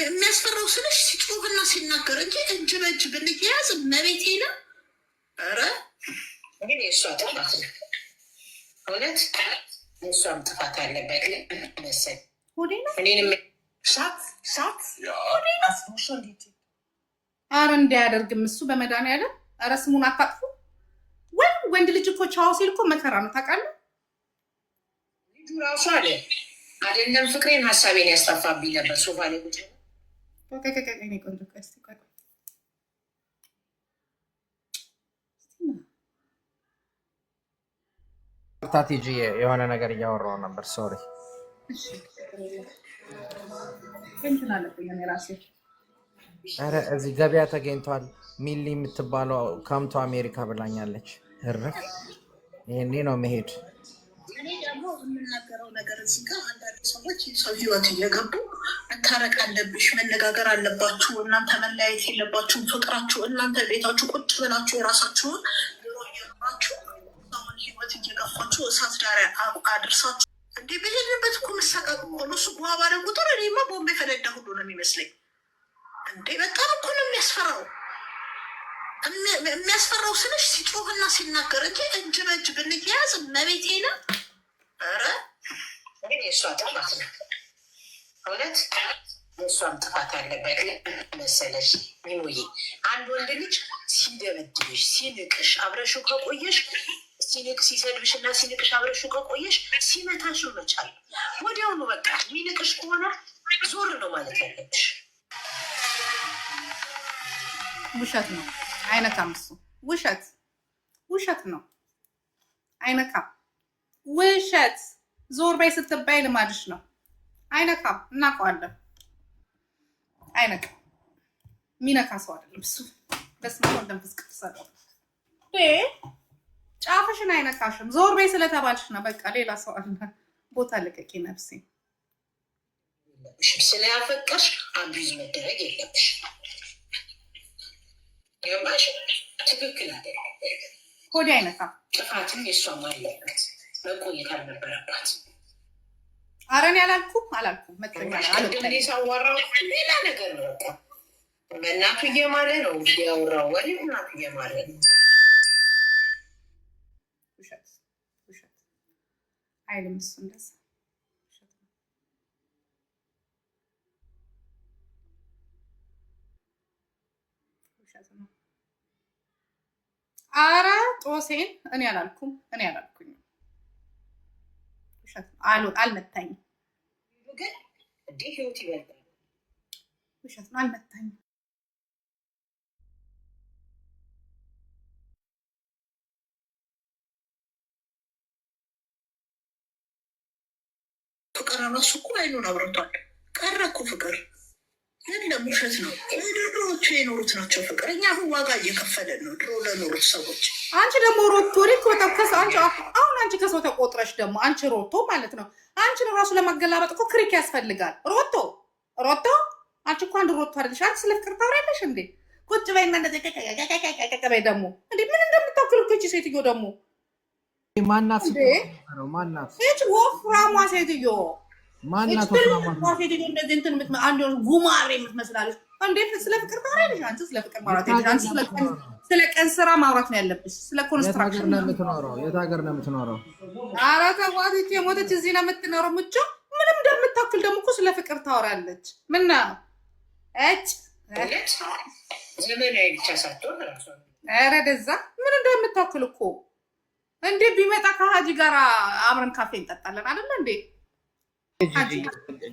የሚያስፈራው ስልሽ ሲጮህና ሲናገር እንጂ እጅ በእጅ ብንያያዝ መቤቴ ነው። ኧረ ግን የእሷ ጥፋት ነው እውነት፣ የእሷም ጥፋት አለበት መሰለኝ። እኔንም ሳት አረ እንዳያደርግም እሱ በመድኃኒዓለም አረ ስሙን አታጥፉ። ወንድ ልጅ እኮ ቻው ሲል እኮ መከራ ነው ታውቃለህ። ልጁ ራሱ አለ አይደለም ፍቅሬን ሀሳቤን ያስጠፋብኝ ነበር ሶፋ ላይ ቁጭ ታቲጂ የሆነ ነገር እያወራሁ ነበር። ሶሪ ኧረ እዚህ ገበያ ተገኝቷል። ሚሊ የምትባለው ከምቶ አሜሪካ ብላኛለች። እረፍ ይሄኔ ነው መሄድ። እኔ ደግሞ የምናገረው ነገር እዚህ ጋር አንዳንድ ሰዎች ሰው ህይወት እየገቡ መታረቅ አለብሽ፣ መነጋገር አለባችሁ፣ እናንተ መለያየት የለባችሁም፣ ፍቅራችሁ እናንተ ቤታችሁ ቁጭ ብላችሁ የራሳችሁን ኑሮ እየኖራችሁ ሰውን ህይወት እየገፋችሁ እሳት ዳር አድርሳችሁ እንዲህ በሄድንበት እኮ መሳቀቅ ሆኖ እሱ ጓ ባለ ቁጥር እኔማ ቦምቤ ፈነዳ ሁሉ ነው የሚመስለኝ። እንዴ በጣም እኮ ነው የሚያስፈራው። የሚያስፈራው ስልሽ ሲጮህና ሲናገር እንጂ እጅ በእጅ ብንያያዝ መቤቴ ነው። ኧረ ግን የእሷ ጥፋት ነው እውነት፣ የእሷም ጥፋት አለበት መሰለሽ። ሚሙዬ አንድ ወንድ ልጅ ሲደበድብሽ ሲንቅሽ አብረሽው ከቆየሽ ሲሰድብሽ እና ሲንቅሽ አብረሽው ከቆየሽ ሲመታሽ መቻል ወዲያውኑ በቃ የሚንቅሽ ከሆነ ዞር ነው ማለት ያለብሽ። ውሸት ነው አይነካም። እሱ ውሸት ነው አይነካም። ውሸት ዞር በይ ስትባይ ልማድሽ ነው። አይነካም፣ እናውቀዋለን። አይነካም። የሚነካ ሰው አይደለም እሱ። በስመ አብ ወወልድ ወመንፈስ ቅዱስ ጫፍሽን አይነካሽም። ዞር በይ ስለተባልሽ ነው። በቃ ሌላ ሰው አለ። ቦታ ልቀቂ ነፍሴ። ስለያፈቀሽ አቢዝ መደረግ የለብሽ። ገባሽ? ትክክል አይደለም። ሆዴ አይነካም። ጥፋትም የሷም አለበት። መቆየት አልነበረባት። ኧረ እኔ አላልኩም። ቅድም ሳዋራው ሌላ ነገር ነው። በቃ በእናቱ እየማለ ነው እንግዲህ ያወራው ወሬ እናቱ እየማለ ነው። ውሸት አይልም እሱ እንደዛ። አረ ጦሴን እኔ አላልኩኝ። ውሸት አልመታኝም። ግን እንዴ ህይወት ይበልጣል። ውሸት ነው፣ አልመታኝም። ፍቅር ራሱ እኮ አይኑን አብረቷል። ቀረ እኮ ፍቅር የለም፣ ውሸት ነው። ድሮዎቹ የኖሩት ናቸው ፍቅር። እኛ አሁን ዋጋ እየከፈለን ነው ድሮ ለኖሩት ሰዎች። አንቺ ደግሞ ሮቶ አሁን አንቺ ከሰው ተቆጥረሽ ደግሞ አንቺ ሮቶ ማለት ነው። አንቺን ራሱ ለማገላበጥ እኮ ክሪክ ያስፈልጋል። ሮቶ አንቺ እኮ አንድ ሮቶ አይደለሽ። አንቺ ስለ ፍቅር ታወሪያለሽ እንዴ? ቁጭ በይና እንደዚህ በይ ደግሞ እንዴ! ምን እንደምታክል እኮ ይቺ ሴትዮ ደግሞ ማናት? ወፍራሟ ሴትዮ ማናት? እንደዚህ እንትን አንድ ጉማሬ የምትመስላለች። እንዴት ስለ ፍቅር ታወሪያለሽ? አንቺ ስለ ፍቅር ማውራት ያለሽ ስለ ቀን ስራ ማውራት ነው ያለብሽ። ስለ ኮንስትራክሽን ነው የምትኖረው። የት ሀገር ነው የምትኖረው? ኧረ ተዋት፣ የሞተች እዚህ ነው የምትኖረው። ምቾ ምንም እንደምታክል ደግሞ እኮ ስለ ፍቅር ታወራለች። ምነው ዘመናዊ ብቻ ሳትሆን እራሷ ኧረ ደዛ ምን እንደምታክል እኮ እንዴ! ቢመጣ ከሀጂ ጋር አብረን ካፌ እንጠጣለን አይደለ እንዴ?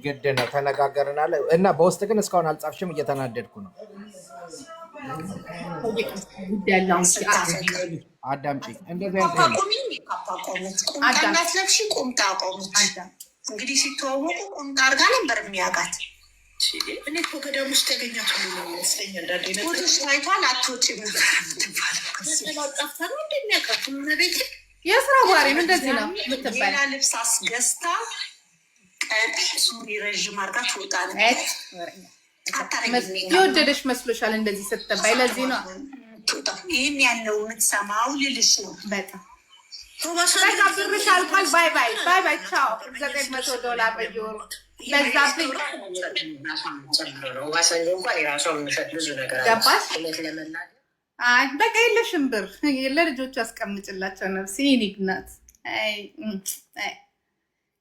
ግድ ነው ተነጋገርናል። እና በውስጥ ግን እስካሁን አልጻፍሽም። እየተናደድኩ ነው። አዳምጪ። እንደዚህ እንግዲህ ሲተዋወቁ ቁምጣ አድርጋ ነበር የሚያውቃት። እኔ እኮ ገዳም ውስጥ ያገኛት ሁሉ ነው ይመስለኛል። ፎቶች ታይቷል። አትወጪም ጠፍታ ነው እንደሚያውቃት ቤት የስራ ባህሪም እንደዚህ ነው የምትባል። ሌላ ልብስ አስገዝታ ሱሪ ረዥም አድርጋ ትወጣ ነው። የወደደሽ መስሎሻል እንደዚህ ስትባይ? ለዚህ ነው ይህን ያለው የምትሰማው ልልሽ ነው። በጣም ብርሽ አልቋል። ባይ ቻው። $900 በየወሩ በዛብኝ ባሰንጆ እንኳን የራሷን ምሸት ብዙ ነገር ገባሽ? እውነት ለመናገር አይ በቃ የለሽም ብር ለልጆቹ አስቀምጭላቸው ነፍሴ ይኒግናት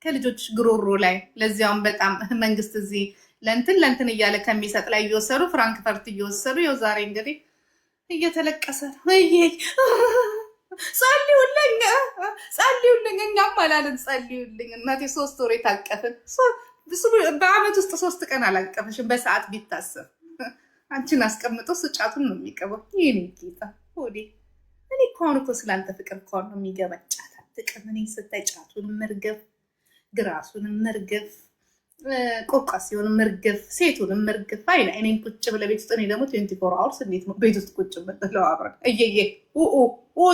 ከልጆች ግሮሮ ላይ ለዚያውም በጣም መንግስት እዚህ ለእንትን እያለ ከሚሰጥ ላይ እየወሰዱ ፍራንክፈርት እየወሰዱ ይኸው ዛሬ እንግዲህ እየተለቀሰ ጸልዩልኝ እኛም አላለን ጸልዩልኝ እናቴ 3 ወር የታቀፍን በአመት ውስጥ 3 ቀን አላቀፈሽም በሰዓት ቢታሰብ አንቺን አስቀምጦ ስጫቱን ነው የሚቀበው ይህን ጌታ ሆዴ እኔ ከሆኑ እኮ ስለአንተ ፍቅር ከሆኑ ነው የሚገባ ጫት አትቅም እኔ ስታይ ጫቱን መርገፍ ግራሱን መርገፍ ቆቃሲውን መርገፍ ሴቱን መርገፍ አይና እኔን ቁጭ ብለ ቤት ውስጥ እኔ ደግሞ 24 አወርስ እንዴት ነው ቤት ውስጥ ቁጭ ብለው አብረን እየየ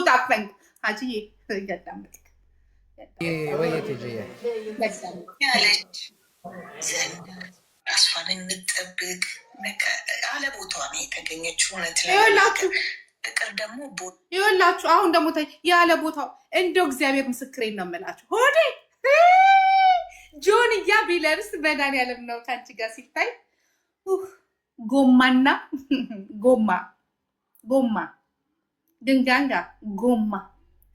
ታፈኝ አጂዬ እያዳመጥክ ወየት ያለች ዘንድ ራሷን እንጠብቅ አለ ቦታዋ ነው የተገኘችው። እውነት ፍቅር ደግሞ ይኸውላችሁ አሁን ደግሞ ያለ ቦታው እንደው እግዚአብሔር ምስክሬን ነው የምላችሁ ሆዴ ጆንያ ቢለብስ መድኃኒዓለም ነው ከአንቺ ጋር ሲታይ ጎማና ጎማ ድንጋንጋ ጎማ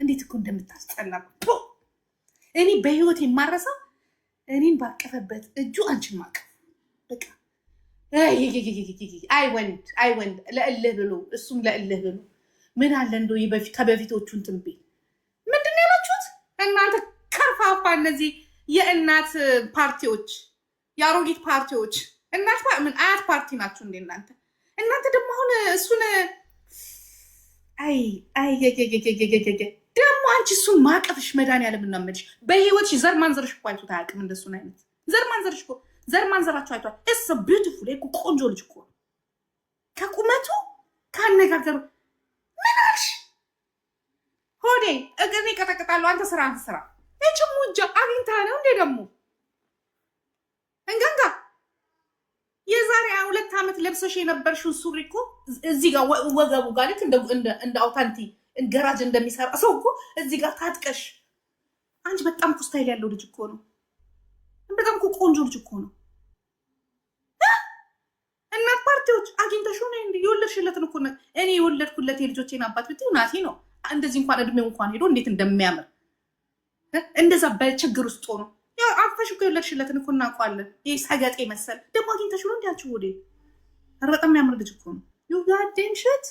እንዴት እኮ እንደምታስጠላ እኔ በህይወት የማረሳው እኔን ባቀፈበት እጁ አንቺን ማቀፍ በቃ አይ ወንድ ለእልህ ብሎ እሱም ለእልህ ብሎ ምን አለ እንደው ከበፊቶቹ እንትን ቢል ምንድን ነው ያላችሁት እናንተ ከርፋፋ እነዚህ የእናት ፓርቲዎች የአሮጊት ፓርቲዎች እናት ምን አያት ፓርቲ ናችሁ እንዴ እናንተ ደግሞ አሁን እሱን ደግሞ አንቺ እሱን ማቀፍሽ መድኃኒዓለም እናመድሽ በህይወትሽ ዘር ማንዘርሽ እኮ አይቶት አያውቅም እንደሱን አይነት ዘር ማንዘርሽ እኮ ዘር ማንዘራቸው አይቷል እስ ቢዩቲፉል እኮ ቆንጆ ልጅ እኮ ከቁመቱ ካነጋገሩ ምን አልሽ ሆዴ እግሬ ቀጠቅጣለሁ አንተ ስራ ሙጃ አግኝታ ነው እንዴ ደግሞ እንጋንጋ የዛሬ 2 ዓመት ለብሰሽ የነበርሽው ሱሪ እኮ እዚህ ጋር ወገቡ ጋር ልክ እንደ አውታንቲ ገራጅ እንደሚሰራ ሰው እኮ እዚህ ጋር ታጥቀሽ አንቺ በጣም እኮ ስታይል ያለው ልጅ እኮ ነው በጣም እኮ ቆንጆ ልጅ እኮ ነው እናት ፓርቲዎች አግኝተሽው ነው እንዴ የወለድሽለትን እኮ እኔ የወለድኩለት የልጆቼን አባት ብትይ ናቲ ነው እንደዚህ እንኳን እድሜው እንኳን ሄዶ እንዴት እንደሚያምር እንደዛ በችግር ውስጥ ነው ያው አፈሽ እኮ የወለድሽለትን እኮ እናውቀዋለን ይሄ ሰገጤ መሰል ደግሞ አግኝተሽው ነው እንዴ አንቺ ወዴ በጣም የሚያምር ልጅ እኮ ነው ዩ ጋዴን ሽት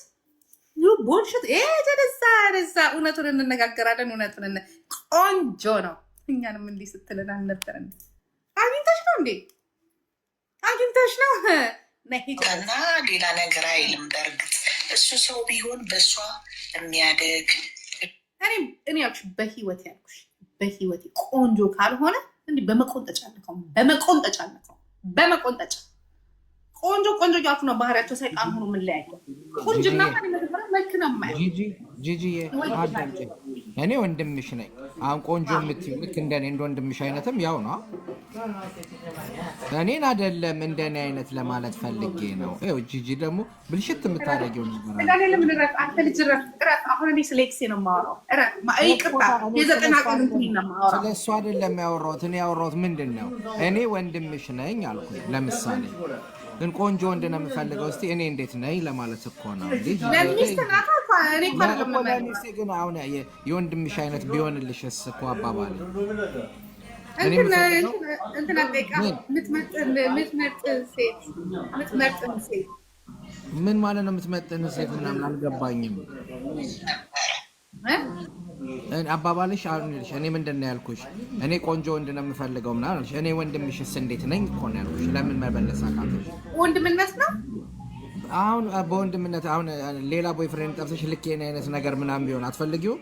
ዩ ቦልሽት ተደዛ እውነቱን እንነጋገራለን እውነቱን ቆንጆ ነው እኛንም እንዲህ ስትለን አልነበረን አግኝተሽ ነው እንዴ አግኝተሽ ነው እና ሌላ ነገር አይልም በእርግጥ እሱ ሰው ቢሆን በእሷ የሚያደግ እኔ ያልኩሽ በህይወቴ ቆንጆ ካልሆነ እንዲህ በመቆንጠጫ ቆንጆ ያልኩ ነው ባህሪያቸው ሰይጣን ሆኖ ምን ላይ ያለው ቆንጅና መልክ ነው የማየው ጂጂዬ አዳምጪ እኔ ወንድምሽ ነኝ አሁን ቆንጆ የምትይው ልክ እንደኔ እንደ ወንድምሽ አይነትም ያው ነው እኔን አይደለም እንደኔ አይነት ለማለት ፈልጌ ነው ይኸው ጂጂ ደግሞ ብልሽት የምታደርጊው ነገር አለ ምን ረፍ አንተ ልጅ ረፍ አሁን እኔ ስለ ኤክሴ ነው የማወራው ይቅርታ የዘጠና ቀን እንትን ነው የማወራው ስለ እሱ አይደለም ያወራሁት እኔ ያወራሁት ምንድን ነው እኔ ወንድምሽ ነኝ አልኩኝ ለምሳሌ ግን ቆንጆ ወንድ ነው የምፈልገው እስቲ እኔ እንዴት ነኝ ለማለት እኮ ነው ለሚስቴ ግን አሁን የወንድምሽ አይነት ቢሆንልሽስ እኮ አባባል ምን ማለት ነው የምትመጥን ሴት ምናምን አልገባኝም አባባልሽ አሁን ልሽ እኔ ምንድን ነው ያልኩሽ እኔ ቆንጆ ወንድ ነው የምፈልገው ምናምን አልሽ እኔ ወንድምሽስ እንዴት ነኝ እኮ ነው ያልኩሽ ለምን መበለስ አቃተሽ ወንድምነት ነው አሁን በወንድምነት አሁን ሌላ ቦይፍሬንድ ጠብሰሽ ልክ የኔ አይነት ነገር ምናምን ቢሆን አትፈልጊው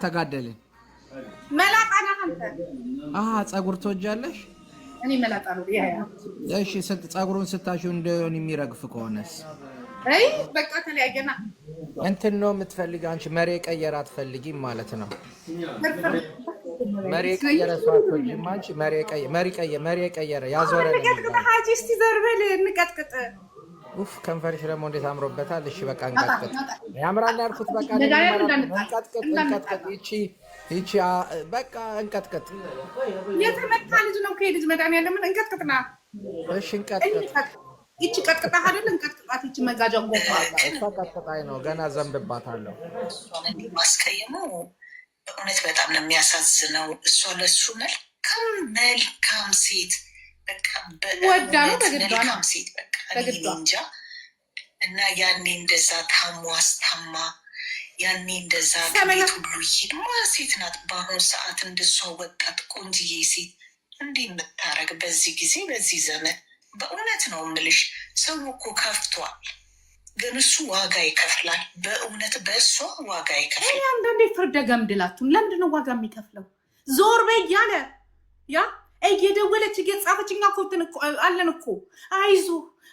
ተጋደልን መላጣ ነህ አንተ ፀጉር ትወጃለሽ እኔ መላጣ ነው እሺ ፀጉሩን ስታሽው እንደሆነ የሚረግፍ ከሆነስ አይ በቃ ተለያየና እንትን ነው የምትፈልጊው አንቺ መሪ ቀየራ አትፈልጊም ማለት ነው መሪ ቀየራ ሰዋቶጂም አንቺ መሪ ቀየራ ያዞረ ሀጂ እስቲ ዘርበል እንቀጥቅጥ ኡፍ ከንፈርሽ ደግሞ እንዴት አምሮበታል። እሺ በቃ እንቀጥቅጥ። ያምራል ያልኩት በቃ እንቀጥቅጥ። ይቺ በቃ እንቀጥቅጥ። የተመታ ልጅ ነው ከልጅ መድኃኒዓለምን እንቀጥቅጥና እሺ እንቀጥቅጥ። ይቺ ቀጥቅጣ አይደል እንቀጥቅጣት። ይቺ መጋጃ ጎፋ እሷ ቀጥቅጣይ ነው ገና ዘንብባታለሁ። ማስቀየመው በእውነት በጣም ነው የሚያሳዝነው። እሷ ለሱ መልካም ሴት ወዳ ነው በግዷ ነው ሴት እንጃ። እና ያኔ እንደዛ ታሞ አስታማ ያኔ እንደዛ ቤት ሁሉ ይሄድማ ሴት ናት። በአሁኑ ሰዓት እንደሷ ወጣት ቆንጅዬ ሴት እንዲህ የምታረግ በዚህ ጊዜ በዚህ ዘመን በእውነት ነው የምልሽ። ሰው እኮ ከፍቷል፣ ግን እሱ ዋጋ ይከፍላል። በእውነት በእሷ ዋጋ ይከፍላል። አንዳንዴ ፍርደ ገምድላቱን ለምንድነው ዋጋ የሚከፍለው? ዞር በይ እያለ ያ እየደወለች እየጻፈች እኛ እኮ አለን እኮ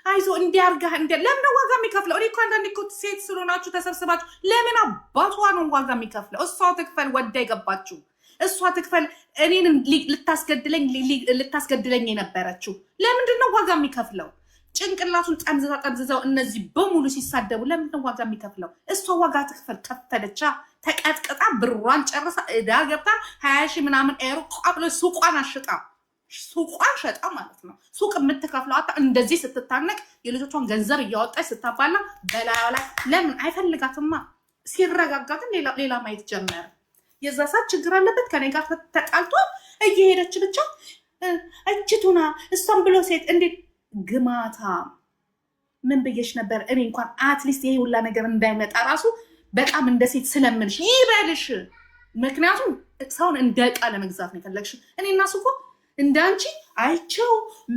አይዞ እንዲያርጋ ለምን ዋጋ የሚከፍለው? እኔ እኮ አንዳንዴ እኮ ሴት ስለሆናችሁ ተሰብስባችሁ ለምን አባቷ ነው ዋጋ የሚከፍለው? እሷ ትክፈል፣ ወዳ የገባችሁ እሷ ትክፈል። እኔን ልታስገድለኝ የነበረችው ለምንድን ነው ዋጋ የሚከፍለው? ጭንቅላቱን ጠምዝዘው እነዚህ በሙሉ ሲሳደቡ ለምንድን ነው ዋጋ የሚከፍለው? እሷ ዋጋ ትክፈል። ከፈለቻ ተቀጥቅጣ ብሯን ጨርሳ እዳ ገብታ 20 ሺህ ምናምን ኤሮ ቋብሎ ሱቋን ሸጣ ማለት ነው። ሱቅ የምትከፍለው አታ እንደዚህ ስትታነቅ የልጆቿን ገንዘብ እያወጣች ስታባላ በላዩ ላይ ለምን አይፈልጋትማ። ሲረጋጋትን ሌላ ማየት ጀመረ። የዛ ሰዓት ችግር አለበት ከኔ ጋር ተጣልቶ እየሄደች ብቻ እችቱና እሷም ብሎ ሴት እንዴት ግማታ ምን ብዬሽ ነበር? እኔ እንኳን አትሊስት ይሄ ሁላ ነገር እንዳይመጣ ራሱ በጣም እንደ ሴት ስለምንሽ ይበልሽ። ምክንያቱም ሰውን እንደ ዕቃ ለመግዛት ነው የፈለግሽ። እኔ እና እሱ እኮ እንዳንቺ አይቼው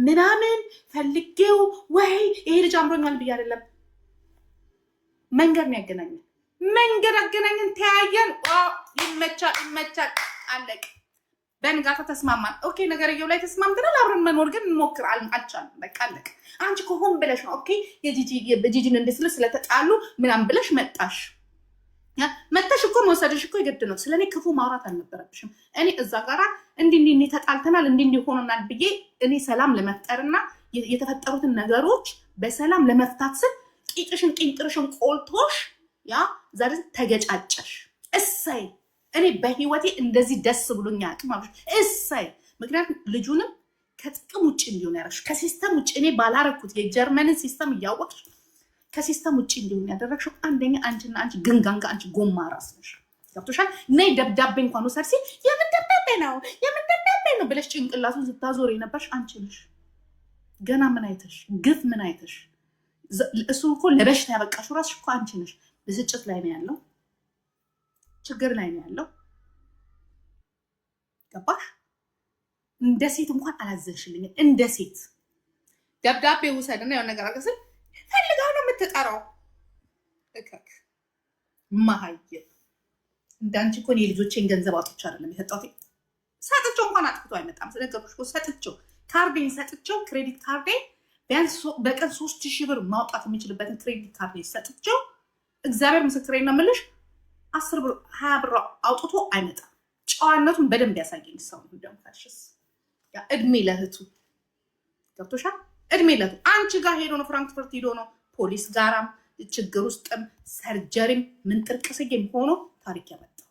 ምናምን ፈልጌው ወይ ይሄ ልጅ አምሮኛል ብዬ አይደለም። መንገድ ነው ያገናኘን። መንገድ አገናኘን፣ ተያየን። ይመቻል አለቅ። በንጋታ ተስማማን። ኦኬ ነገርየው ላይ ተስማምተናል። አብረን መኖር ግን እንሞክር አልቻልንም። በቃ አለቅ። አንቺ እኮ ሆን ብለሽ ነው ኦኬ የጂጂን እንድስል ስለተጣሉ ምናምን ብለሽ መጣሽ እኮ መውሰድሽ እኮ የግድ ነው። ስለኔ ክፉ ማውራት አልነበረብሽም። እኔ እዛ ጋራ እንዲህ ተጣልተናል እንዲህ ሆነናል ብዬ እኔ ሰላም ለመፍጠርና የተፈጠሩትን ነገሮች በሰላም ለመፍታት ስል ቂጥርሽን ቆልቶሽ ያ ዛሬ ተገጫጨሽ። እሰይ እኔ በህይወቴ እንደዚህ ደስ ብሎኛ አቅም አብሽ እሰይ። ምክንያቱም ልጁንም ከጥቅም ውጭ እንዲሆን ያደረግሽ ከሲስተም ውጭ እኔ ባላረኩት የጀርመንን ሲስተም እያወቅሽ ከሲስተም ውጭ እንዲሆን ያደረግሽው አንደኛ አንቺና አንቺ ግንጋንጋ አንቺ ጎማ ራስ ነሽ። ገብቶሻል? ነይ ደብዳቤ እንኳን ወሰድ ሲል የምን ደብዳቤ ነው ብለሽ ጭንቅላቱን ስታዞር የነበርሽ አንቺ ነሽ። ገና ምን አይተሽ ግፍ ምን አይተሽ እሱ እኮ ለበሽታ ያበቃሽው ራስሽ እኮ አንቺ ነሽ። ብስጭት ላይ ነው ያለው፣ ችግር ላይ ነው ያለው። ገባሽ? እንደ ሴት እንኳን አላዘንሽልኝም። እንደ ሴት ደብዳቤ ውሰድና የሆነ ነገር አገስል ፈልጋው ነው የምትጠራው። እከክ ማሀየብ እንዳንቺ እኮ የልጆቼን ገንዘብ አውጥቼ አይደለም የሰጠሁት። ሰጥቼው እንኳን አጥፍቶ አይመጣም። ስለነገርኩሽ እኮ ሰጥቼው ካርዴን ሰጥቼው ክሬዲት ካርዴን ቢያንስ በቀን 3000 ብር ማውጣት የሚችልበትን ክሬዲት ካርዴን ሰጥቼው እግዚአብሔር ምስክሬን ነው የምልሽ 10 ብር 20 ብር አውጥቶ አይመጣም። ጨዋነቱን በደንብ ያሳየኝ ሰው ነው። እንደምታሽስ ያ እድሜ ለእህቱ ገብቶሻል? እድሜ ለእህቱ አንቺ ጋር ሄዶ ነው ፍራንክፈርት ሄዶ ነው ፖሊስ ጋራም ችግር ውስጥም ሰርጀሪም ምንጥርቅስጌም ሆኖ ታሪክ ያመጣው።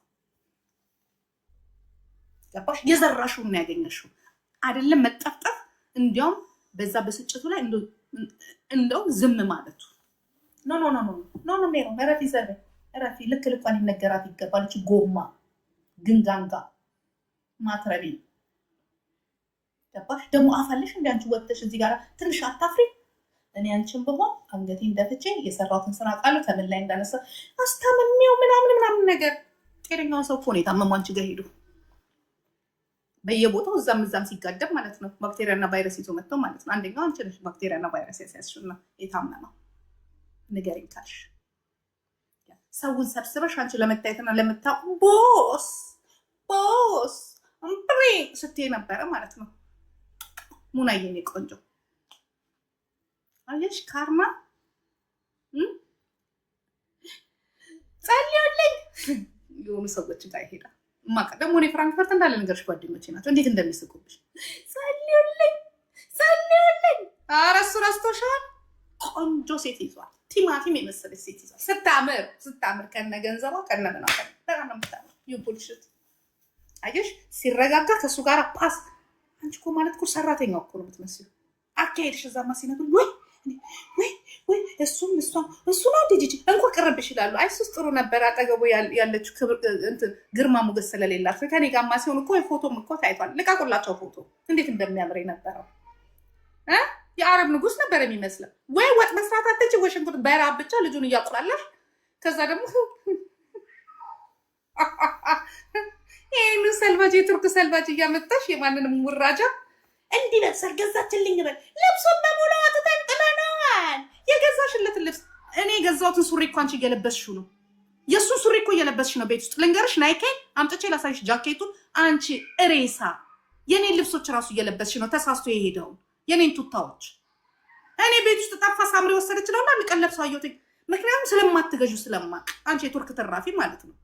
ገባሽ? የዘራሽውን ነው ያገኘሽው አይደለም መጠፍጠፍ። እንዲያውም በዛ በስጭቱ ላይ እንደው ዝም ማለቱ ኖ ሜሮ ረፊ ዘር ረፊ ልክ ልኳን ይነገራት ይገባል። እቺ ጎማ ግንጋንጋ ማትረቢ ገባሽ? ደግሞ አፋለሽ እንደ አንቺ ወጥተሽ እዚህ ጋር ትንሽ አታፍሪ? እኔ አንቺን ብሆን አንገቴን ደፍቼ የሰራሁትን ስራ ቃሉ ከምን ላይ እንዳነሳ አስታምሜው ምናምን ነገር። ጤነኛውን ሰው እኮ ነው የታመመው አንቺ ጋር ሄዱ በየቦታው እዛም ሲጋደም ማለት ነው። ባክቴሪያና ቫይረስ ይዞ መጥቶ ማለት ነው። አንደኛው አንቺ ነሽ ባክቴሪያና ቫይረስ ያስያዝሽና የታመመው ንገሪኝ ካልሽ ሰውን ሰብስበሽ አንቺ ለመታየትና ለምታውቁ ቦስ እምብሬ ስትይ ነበረ ማለት ነው። ሙናዬ የኔ ቆንጆ አየሽ ካርማ ጸልዩልኝ የሆኑ ሰዎች ጋር ይሄዳል። ማቃ ደግሞ እኔ ፍራንክፈርት እንዳለ ነገርሽ ጓደኞቼ ናቸው እንዴት እንደሚስቁብሽ። ጸልዩልኝ ኧረ እሱ ረስቶሻል። ቆንጆ ሴት ይዟል። ቲማቲም የመሰለች ሴት ይዟል። ስታምር ከነ ገንዘቧ ከነ ምናምን በጣም ነው የምታምር። ዩቡልሽት አየሽ፣ ሲረጋጋ ከእሱ ጋር ፓስ። አንቺ እኮ ማለት እኮ ሰራተኛው እኮ ነው የምትመስሉ። አካሄድሽ እዛማ ሲነግሩ ወይ እሱም እሱ ነው እንደ ጂጂ እንኳ ቀረብሽ ይላሉ። አይሱስ ጥሩ ነበር አጠገቡ ያለችው ግርማ ሞገስ ስለሌላት። ከኔ ጋማ ሲሆን እኮ የፎቶም እኮ ታይቷል። ልቃቁላቸው ፎቶ እንዴት እንደሚያምር የነበረው የአረብ ንጉስ ነበር የሚመስለው። ወይ ወጥ መስራት አትች ወይ ሽንኩርት በራብ ብቻ ልጁን እያቁላላሽ ከዛ ደግሞ ይሄን ሰልባጅ የቱርክ ሰልባጅ እያመጣሽ የማንንም ውራጃ እንዲህ ለብሰር ገዛችልኝ በል። ልብሱን በሙሉ ተጠቅመነዋል። የገዛሽለትን ልብስ እኔ የገዛሁትን ሱሪ እኮ አንቺ እየለበስሽው ነው። የእሱን ሱሪ እኮ እየለበስሽ ነው። ቤት ውስጥ ልንገርሽ፣ ናይኬን አምጥቼ ላሳይሽ ጃኬቱን። አንቺ እሬሳ የኔን ልብሶች ራሱ እየለበስሽ ነው። ተሳስቶ የሄደውን የኔን ቱታዎች እኔ ቤት ውስጥ ጠፋ ሳምሪ ወሰደች ነውና ልቀን ለብሰው አየሁት። ምክንያቱም ስለማትገዡ ስለማቅ አንቺ የቱርክ ትራፊ ማለት ነው።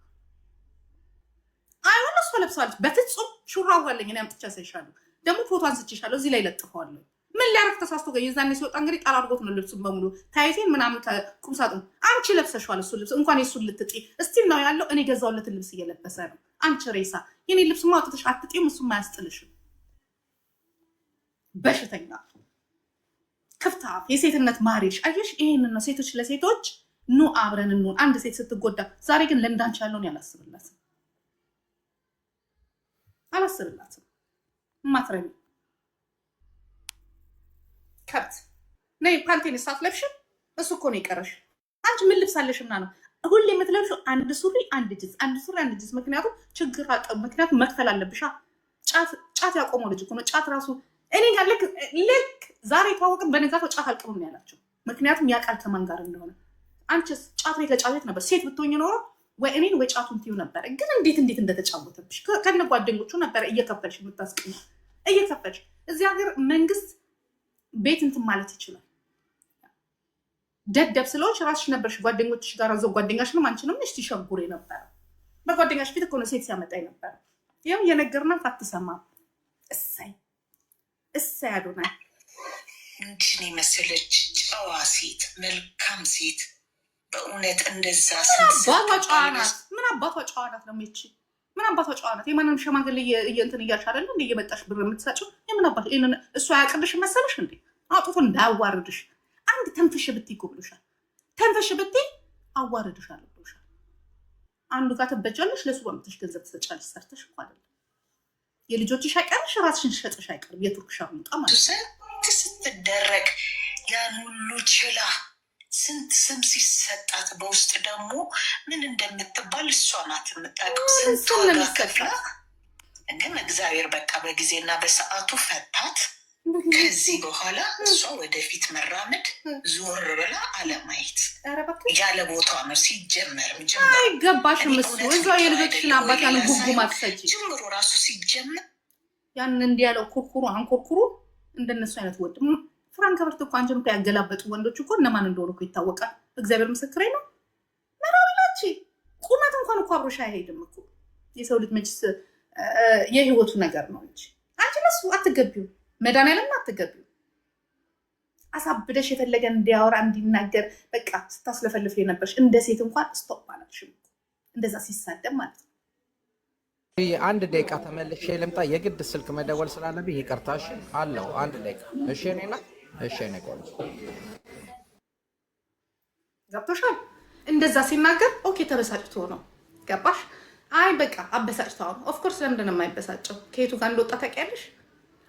አይሆን እሷ ለብሰዋለች። በፍጹም ሹራብ አለኝ እኔ አምጥቼ አሳይሻለሁ። ደግሞ ፎቶ አንስቼሻለሁ እዚህ ላይ ለጥፈዋለሁ። ምን ሊያረግ ተሳስቶ ጋር የዛኔ ሲወጣ እንግዲህ ጣል አድርጎት ነው ልብሱን በሙሉ ታይቴን ምናምን ቁምሳጥን። አንቺ ለብሰሽዋል እሱ ልብስ እንኳን የሱን ልትጤ እስቲል ነው ያለው። እኔ ገዛውለትን ልብስ እየለበሰ ነው። አንቺ ሬሳ የኔ ልብስ ማውጥተሽ አትጤም፣ እሱም አያስጥልሽም። በሽተኛ ክፍታ የሴትነት ማሪሽ አየሽ። ይሄንን ነው ሴቶች ለሴቶች ኑ አብረን እንሆን። አንድ ሴት ስትጎዳ ዛሬ ግን ለምዳንቺ ያለውን አላስብላትም። ማትረሚ ከብት ነይ ፓንቴን ሳትለብሽም እሱ እኮ ነው የቀረሽ። አንቺ ምን ልብሳለሽና ነው ሁሌ የምትለብሽው? አንድ ሱሪ አንድ ጅንስ፣ አንድ ሱሪ አንድ ጅንስ። ምክንያቱም ችግር ምክንያቱም መክፈል አለብሻ። ጫት ያቆመው ልጅ እኮ ነው ጫት ራሱ እኔ ጋር ልክ ዛሬ የተዋወቅን በነጋታው ጫት አልቅምም ያላቸው። ምክንያቱም ያውቃል ከማን ጋር እንደሆነ። አንቺስ ጫት ቤት ተጫወት ነበር። ሴት ብትሆኝ ኖሮ ወይ እኔን ወይ ጫቱን ትይው ነበረ። ግን እንዴት እንደተጫወተብሽ ከነ ጓደኞቹ ነበረ እየከፈልሽ የምታስቀኝ እየከፈልሽ። እዚህ ሀገር መንግስት ቤት እንትን ማለት ይችላል። ደደብ ስለሆንሽ ራስሽ ነበርሽ ጓደኞችሽ ጋር ዘው ጓደኛሽንም አንቺንም ነሽ ትሸጉር ነበረ። በጓደኛሽ ፊት እኮ ነው ሴት ሲያመጣ ነበረ። ያው የነገርናት አትሰማም። እሰይ አዶናይ እንድን የመሰለች ጨዋ ሴት፣ መልካም ሴት በእውነት እንደዛ ምን አባቷ ጨዋ ናት ነው ይቺ? ምን አባቷ ጨዋ ናት? የማንንም ሸማግሌ እንትን እያልሽ አይደለ እንደ እየመጣሽ ብር የምትሰጪው የምን አባት እሱ አያቅልሽ መሰለሽ እንዴ? አውጥቶ እንዳያዋርድሽ አንድ ተንፍሽ ብትይ እኮ ብሎሻል። ተንፍሽ ብትይ አዋርድሻለሁ ብሎሻል። አንዱ ጋር ትበጃለሽ፣ ለሱ በምትሽ ገንዘብ ትሰጫለሽ። ሰርተሽ እኮ አይደለም የልጆችሽ አይቀርሽ ራስሽን ሸጠሽ አይቀርም። የቱርክ ሻሙጣ ማለት ስትደረግ ያን ሁሉ ችላ ስንት ስም ሲሰጣት በውስጥ ደግሞ ምን እንደምትባል እሷ ናት የምታውቀው። ስንት ዋጋ ከፍላ ግን እግዚአብሔር በቃ በጊዜና በሰዓቱ ፈታት። ከዚህ በኋላ እሷ ወደፊት መራመድ፣ ዞር ብላ አለማየት ያለ ቦታ ነው። ሲጀመርም አይገባሽም። እሱ እዛ የልጆችሽን አባት ያን ጉጉ ማትሰጪ ጅምሮ ራሱ ሲጀመር ያን እንዲህ ያለው ኩርኩሩ አንኮርኩሩ እንደነሱ አይነት ወድ ፍራንክ ከበርት እኮ አንቺን እኮ ያገላበጡ ወንዶች እኮ እነማን እንደሆኑ እኮ ይታወቃል። እግዚአብሔር ምስክሬ ነው። መራዊላቺ ቁመት እንኳን እኮ አብሮሽ አይሄድም እኮ የሰው ልጅ መችስ የህይወቱ ነገር ነው እንጂ አንቺ ለሱ አትገቢው፣ መድኃኒዓለም አትገቢው። አሳብደሽ የፈለገን እንዲያወራ እንዲናገር በቃ ስታስለፈልፍ የነበርሽ እንደ ሴት እንኳን ስቶፕ አላልሽም። እንደዛ ሲሳደብ ማለት ነው። አንድ ደቂቃ ተመልሼ ልምጣ። የግድ ስልክ መደወል ስላለብኝ ይቅርታሽ አለው። አንድ ደቂቃ እሺ። እኔና እሺ እኔ ቆንጆ ገብቶሻል። እንደዛ ሲናገር ኦኬ ተበሳጭቶ ነው ገባሽ? አይ በቃ አበሳጭተው ነው። ኦፍኮርስ ለምንድን ነው የማይበሳጨው? ከየቱ ጋር እንደወጣ ታውቂያለሽ?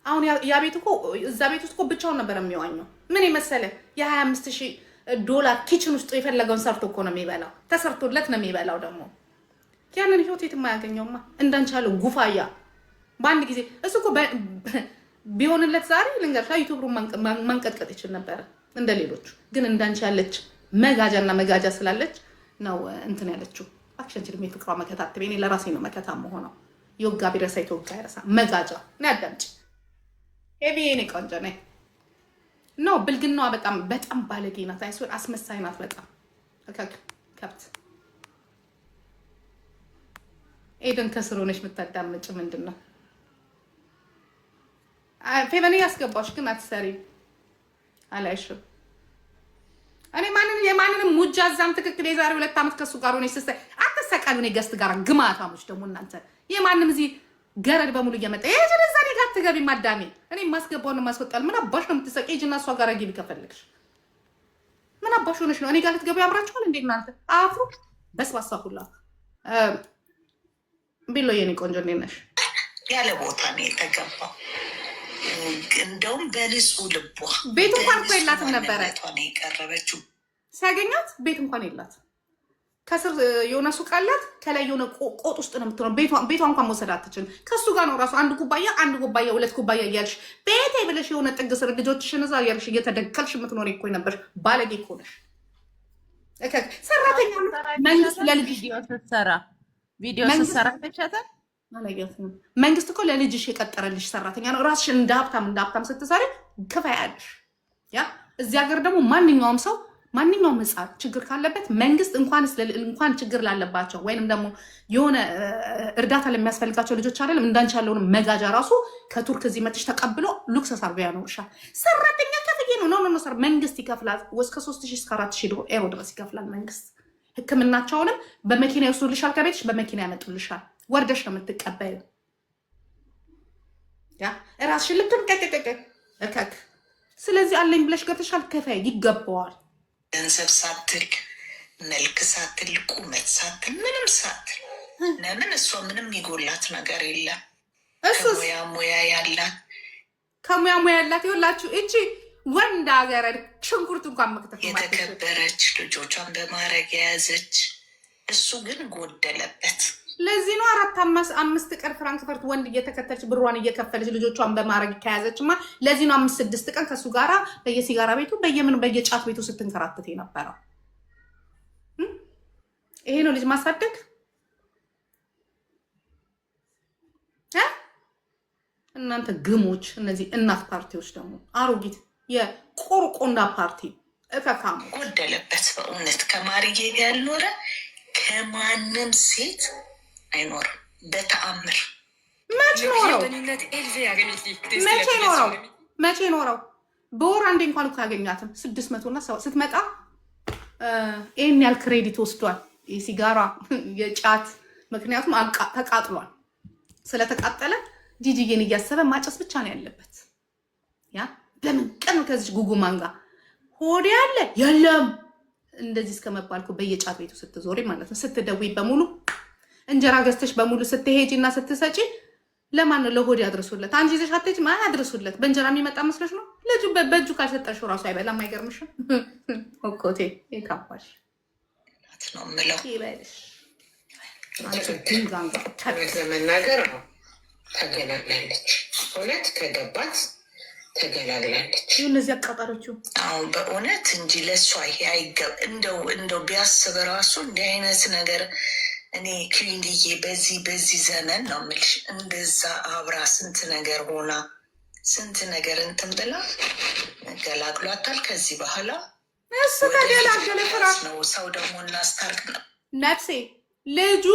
አሁን ያ ቤት እኮ እዛ ቤት ውስጥ እኮ ብቻውን ነበር የሚዋኘው። ምን የመሰለ $25,000 ኪችን ውስጥ የፈለገውን ሰርቶ እኮ ነው የሚበላው። ተሰርቶለት ነው የሚበላው። ደግሞ ያንን ህይወት የትም አያገኘውማ። እንዳንቻለው ጉፋያ በአንድ ጊዜ እሱ እኮ ቢሆንለት ዛሬ ልንገርሻ ዩቱብሩን ማንቀጥቀጥ ይችል ነበረ እንደ ሌሎቹ። ግን እንዳንቺ ያለች መጋጃና መጋጃ ስላለች ነው እንትን ያለችው። አክሽን ድሜ ፍቅሯ መከታተብ እኔ ለራሴ ነው መከታ መሆነው። የወጋ ቢረሳ የተወጋ ይረሳ። መጋጃ ነው ያዳምጪ። ኤቢ እኔ ቆንጆ ነኝ ኖ ብልግናዋ በጣም በጣም ባለጌ ናት። አይሶን አስመሳይ ናት በጣም ከብት። ኤደን ከስር ሆነሽ የምታዳምጭ ምንድን ነው? ፌቨኔ ያስገባሽ ግን አትሰሪ አላይሽም። እኔ የማንንም ሙጃ እዛም ትክክል የዛሬ 2 ዓመት ከሱ ጋር ሆነሽ አትሰቃሉ። እኔ ገስት ጋር ግማታሞች ደግሞ እናንተ የማንም እዚህ ገረድ በሙሉ እየመጣ እዛ እኔ ጋር ትገቢ ማዳሜ እኔ ማስገባውን ማስወጣል። ምን አባሽ ነው የምትሰቂ? ሂጂና እሷ ጋር ግቢ ከፈለግሽ። ምን አባሽ ሆነሽ ነው እኔ ጋር ልትገቢ? አብራችኋል እንዴ እናንተ አፍሩ በስባሳ ሁላ። ቢሎ የኔ ቆንጆ እንዴት ነሽ? ያለ ቦታ ነው የተገባው። እንደውም በንጹህ ልቧ ቤት እንኳን እኮ የላትም ነበረ ነው የቀረበችው። ሲያገኛት ቤት እንኳን የላትም። ከስር የሆነ ሱቅ አላት፣ ከላይ የሆነ ቆጥ ውስጥ ነው የምትኖር። ቤቷ እንኳን መውሰድ አትችልም። ከሱ ጋር ነው ራሱ አንድ ኩባያ 2 ኩባያ እያልሽ ቤቴ ብለሽ የሆነ ጥግ ስር ልጆችሽን እዛ እያልሽ እየተደከልሽ የምትኖር እኮ ነበር። ባለጌ እኮ ነሽ። ሰራተኛ መንግስት ለልጅሽ ቪዲዮ ስትሰራ ተቻታል ማለት ነው። መንግስት እኮ ለልጅሽ የቀጠረልሽ ሰራተኛ ነው። ራስሽን እንደ ሀብታም ስትሰሪ ክፈያለሽ። ያ እዚህ ሀገር ደግሞ ማንኛውም ህፃን ችግር ካለበት መንግስት እንኳን ችግር ላለባቸው ወይንም ደግሞ የሆነ እርዳታ ለሚያስፈልጋቸው ልጆች አይደለም እንዳንቺ ያለውን መጋጃ ራሱ ከቱርክ እዚህ መጥሽ ተቀብሎ ሉክሰስ አርጎ ያኖርሻል። ሰራተኛ ከፍዬ ነው ሰር መንግስት ይከፍላል። እስከ 3000 እስከ 4000 ኤሮ ድረስ ይከፍላል መንግስት። ህክምናቸውንም በመኪና ይወስዱልሻል፣ ከቤትሽ በመኪና ያመጡልሻል። ወርደሽ ነው የምትቀበዩ። ያ ራስሽን ልትንቀቀቀ ስለዚህ አለኝ ብለሽ ገብተሻል። ከፋይ ይገባዋል። ገንዘብ ሳትል መልክ ሳትል ቁመት ሳትል ምንም ሳትል ለምን እሷ ምንም ይጎላት ነገር የለም። ከሙያ ያላት ይኸውላችሁ እቺ ወንድ ሀገር ሽንኩርት እንኳን መክተፍ የተከበረች ልጆቿን በማድረግ የያዘች እሱ ግን ጎደለበት። ለዚህ ነው 4-5 ቀን ፍራንክፈርት ወንድ እየተከተለች ብሯን እየከፈለች ልጆቿን በማድረግ ከያዘችማ። ለዚህ ነው 5-6 ቀን ከሱ ጋራ በየሲጋራ ቤቱ በየጫት ቤቱ ስትንከራተት የነበረው። ይሄ ነው ልጅ ማሳደግ። እናንተ ግሞች፣ እነዚህ እናት ፓርቲዎች ደግሞ አሮጊት የቆርቆንዳ ፓርቲ እከካሙ ጎደለበት። በእውነት ከማርዬ ያልኖረ ከማንም ሴት አይኖርም በተአምር። መቼ ኖረው በወር አንዴ እንኳን እኮ ያገኛትም 600 እና ስትመጣ ይህን ያህል ክሬዲት ወስዷል። የሲጋራ የጫት ምክንያቱም ተቃጥሏል። ስለተቃጠለ ጂጂዬን እያሰበ ማጨስ ብቻ ነው ያለበት። ያ ለምን ቀን ከዚህ ጉጉማን ጋር ሆዴ ያለ የለም እንደዚህ እስከመባልኩ በየጫት ቤቱ ስትዞሪ ማለት ነው። ስትደውይ በሙሉ እንጀራ ገዝተሽ በሙሉ ስትሄጂ እና ስትሰጪ ለማን ነው? ለሆዴ ያድርሱለት። አንቺ ይዘሽ አትሄጂም። ያድርሱለት። በእንጀራ የሚመጣ መስለሽ ነው? ልጁ በእጁ ካልሰጠሽው ራሱ አይበላም። አይገርምሽም? ኦኮቴ የካባሽ ነው የምለው ይበልሽ። ለመናገር ነው ተገላግላለች። እውነት ከገባት ተገላግላለች። እነዚህ አቃጣሪዎቹ አሁን በእውነት እንጂ ለእሷ ይሄ እንደው ቢያስብ ራሱ እንዲህ አይነት ነገር እኔ ክሊንዬ በዚህ ዘመን ነው የምልሽ እንደዛ አብራ ስንት ነገር ሆና ስንት ነገር እንትን ብላ ገላግሏታል። ከዚህ በኋላ እሱ ተገላገለ። ፍራት ነው ሰው ደግሞ እናስታርቅ ነው ነፍሴ። ልጁ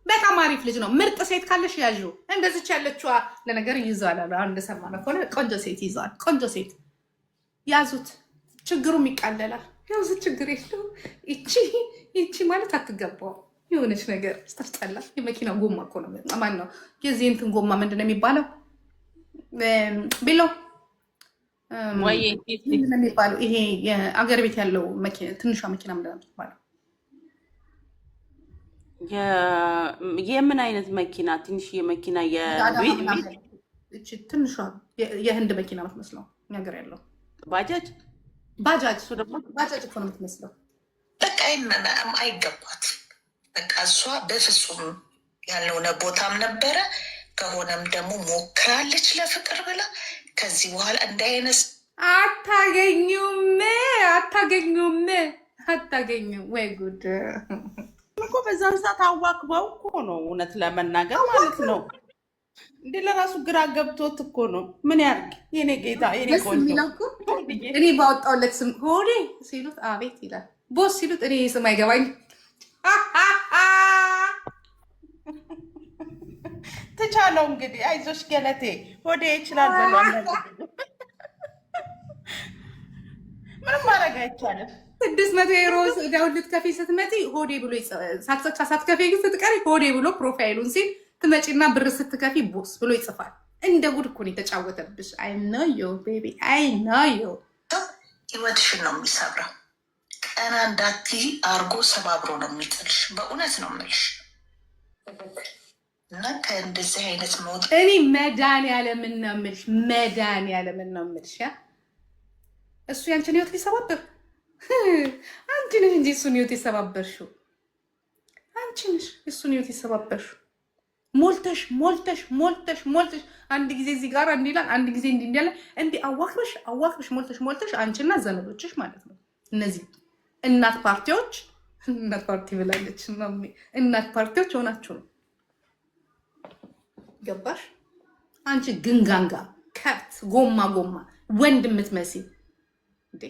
በጣም አሪፍ ልጅ ነው። ምርጥ ሴት ካለሽ ያዡ። እንደዚች ያለችዋ ለነገር ይዟል አሉ። አንድ ሰማነ ከሆነ ቆንጆ ሴት ይዟል። ቆንጆ ሴት ያዙት፣ ችግሩም ይቃለላል። ያዙት፣ ችግር የለው። ይቺ ማለት አትገባው የሆነች ነገር ስታስጠላ። የመኪና ጎማ እኮ ነው። ማን ነው የዚህ እንትን ጎማ ምንድን ነው የሚባለው? ቤሎ ወይ ምንድን ነው የሚባለው? ይሄ የአገር ቤት ያለው መኪና ትንሿ መኪና ምንድን ነው የሚባለው? የምን አይነት መኪና? ትንሽ የመኪና ትንሿ የህንድ መኪና የምትመስለው ሀገር ያለው ባጃጅ ባጃጅ እኮ ነው የምትመስለው። በቃ አይገባት። በቃ እሷ በፍጹም ያልሆነ ቦታም ነበረ ከሆነም ደግሞ ሞክራለች ለፍቅር ብላ ከዚህ በኋላ እንደ አይነት አታገኙም። ወይ ጉድ እኮ በዛን ሰዓት አዋክበው እኮ ነው እውነት ለመናገር ማለት ነው። እንዴ ለራሱ ግራ ገብቶት እኮ ነው። ምን ያርግ የኔ ጌታ የኔ ቆንጆ። እኔ ባወጣውለት ስም ሆዴ ሲሉት አቤት ይላል። ቦስ ሲሉት እኔ ስም አይገባኝ። ተቻለው እንግዲህ አይዞሽ ገለቴ ሆዴ ይችላል ብሏል። ምንም ማድረግ አይቻልም። 600 ዩሮ ዕዳውን ልትከፊ ስትመጪ ሆዴ ብሎ ሳትከፊ ግን ስትቀሪ ሆዴ ብሎ ፕሮፋይሉን ሲል ትመጪና ብር ስትከፊ ቦስ ብሎ ይጽፋል። እንደ ጉድ እኮ ነው የተጫወተብሽ። አይ ኖ ዩ ቤቢ አይ ኖ ዩ። ህይወትሽን ነው የሚሰብረው። ቀና እንዳትይ አርጎ ሰባብሮ ነው የሚጥልሽ። በእውነት ነው የምልሽ። እና ከእንደዚህ አይነት መውጥ እኔ መድኃኒዓለምን ነው የምልሽ፣ መድኃኒዓለምን ነው የምልሽ። እሱ ያንቺን ህይወት ሊሰባበር አንቺ ነሽ እንጂ እሱን ህይወት የሰባበርሽው አንቺ ነሽ። እሱን ህይወት የሰባበርሽው ሞልተሽ ሞልተሽ ሞልተሽ ሞልተሽ አንድ ጊዜ እዚህ ጋር እንዲህ ይላል፣ አንድ ጊዜ እንዲህ እንዲህ ያለ እንዲህ አዋክበሽ አዋክበሽ ሞልተሽ ሞልተሽ አንቺና ዘመዶችሽ ማለት ነው። እነዚህ እናት ፓርቲዎች እናት ፓርቲ ብላለች እናት ፓርቲዎች ሆናችሁ ነው። ገባሽ? አንቺ ግንጋንጋ ከብት ጎማ ጎማ ወንድ የምትመስይ እንዴ!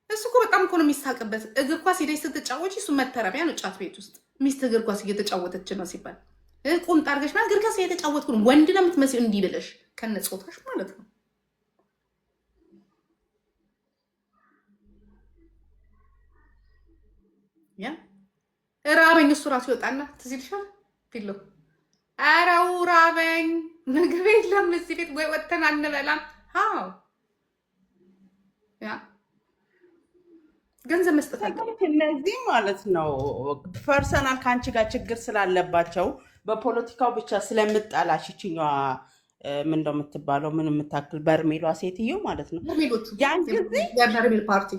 እሱ እኮ በጣም እኮ ነው የሚሳቅበት። እግር ኳስ ሄደሽ ስትጫወች እሱ መተረቢያ ነው። ጫት ቤት ውስጥ ሚስት እግር ኳስ እየተጫወተች ነው ሲባል ቁምጣ አድርገሽ እግር ኳስ እየተጫወትኩ ነው ወንድ ነው የምትመስይ እንዲህ ብለሽ ከነጾታሽ ማለት ነው። ያ ራበኝ እሱ ራሱ ይወጣና ትዝ ይልሻል ፊሎ አረው ራበኝ ምግብ የለም እዚህ ቤት ወይ ወተን አንበላም። አዎ ያ ገንዘብ መስጠት አለ። እነዚህ ማለት ነው ፐርሰናል ከአንቺ ጋር ችግር ስላለባቸው በፖለቲካው ብቻ ስለምጣላሽ ይችኛዋ ምን እንደምትባለው ምን የምታክል በርሜሏ ሴትዮ ማለት ነው። ያን በርሜል ፓርቲ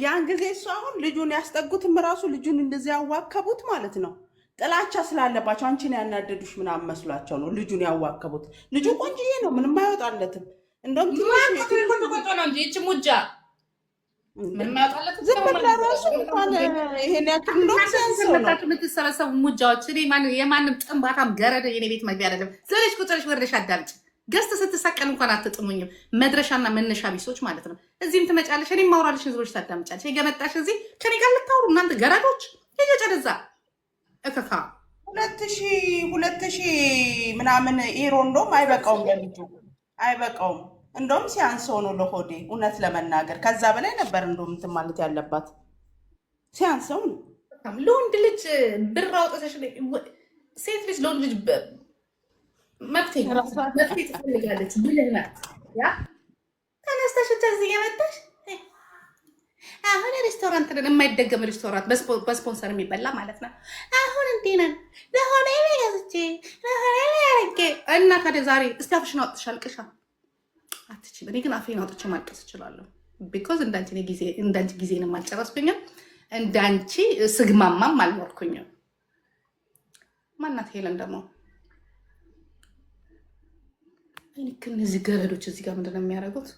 ያን ጊዜ እሱ አሁን ልጁን ያስጠጉትም ራሱ ልጁን እንደዚህ ያዋከቡት ማለት ነው። ጥላቻ ስላለባቸው አንቺን ያናደዱሽ ምናምን መስሏቸው ነው ልጁን ያዋከቡት። ልጁ ቆንጅዬ ነው፣ ምንም አይወጣለትም። እንደውም ሙጃ ዝም ብላ ራሱ እንኳን ይሄን ያክል የምትሰበሰቡ ሙጃዎች የማንም ጥንባታም ገረደ የኔ ቤት መግቢያ አይደለም። ዘለሽ ቁጥረሽ ወርደሽ አዳምጭ። ገዝተ ስትሳቀን እንኳን አትጥሙኝም። መድረሻና መነሻ ቢሶች ማለት ነው። እዚህም ትመጫለሽ፣ እኔም ማውራልሽን ዝሮች ታዳምጫለሽ። የገመጣሽ እዚህ ከኔ ጋር ልታወሩ እናንተ ገረዶች የጨደዛ እከካ 2000 ምናምን ኢሮ እንደውም አይበቃውም፣ ለልጁ አይበቃውም። እንደውም ሲያንሰው ነው ለሆዴ እውነት ለመናገር ከዛ በላይ ነበር እንደውም እንትን ማለት ያለባት። ሲያንሰው ነው። ለወንድ ልጅ ብር አውጥተሽ ሴት ልጅ ለወንድ ልጅ መፍትሄ ትፈልጋለች ብልህ ናት። ያ ተነስተሽ እዚህ የመጣሽ አሁን ሬስቶራንት ነን፣ የማይደገም ሬስቶራንት በስፖንሰር የሚበላ ማለት ነው። አሁን እንዲህ ነን ለሆነ ያዝቼ ለሆነ ያረጌ እና ታዲያ ዛሬ እስቲ አፍሽን አውጥተሽ አልቅሻ አትችልም። እኔ ግን አፌን አውጥቼ ማልቀስ እችላለሁ። ቢኮዝ እንዳንቺ ጊዜንም አልጨረስኩኝም፣ እንዳንቺ ስግማማም አልኖርኩኝም። ማናት ሄለን ደግሞ እነዚህ ገረዶች እዚህ ጋር ምንድን ነው የሚያደርጉት?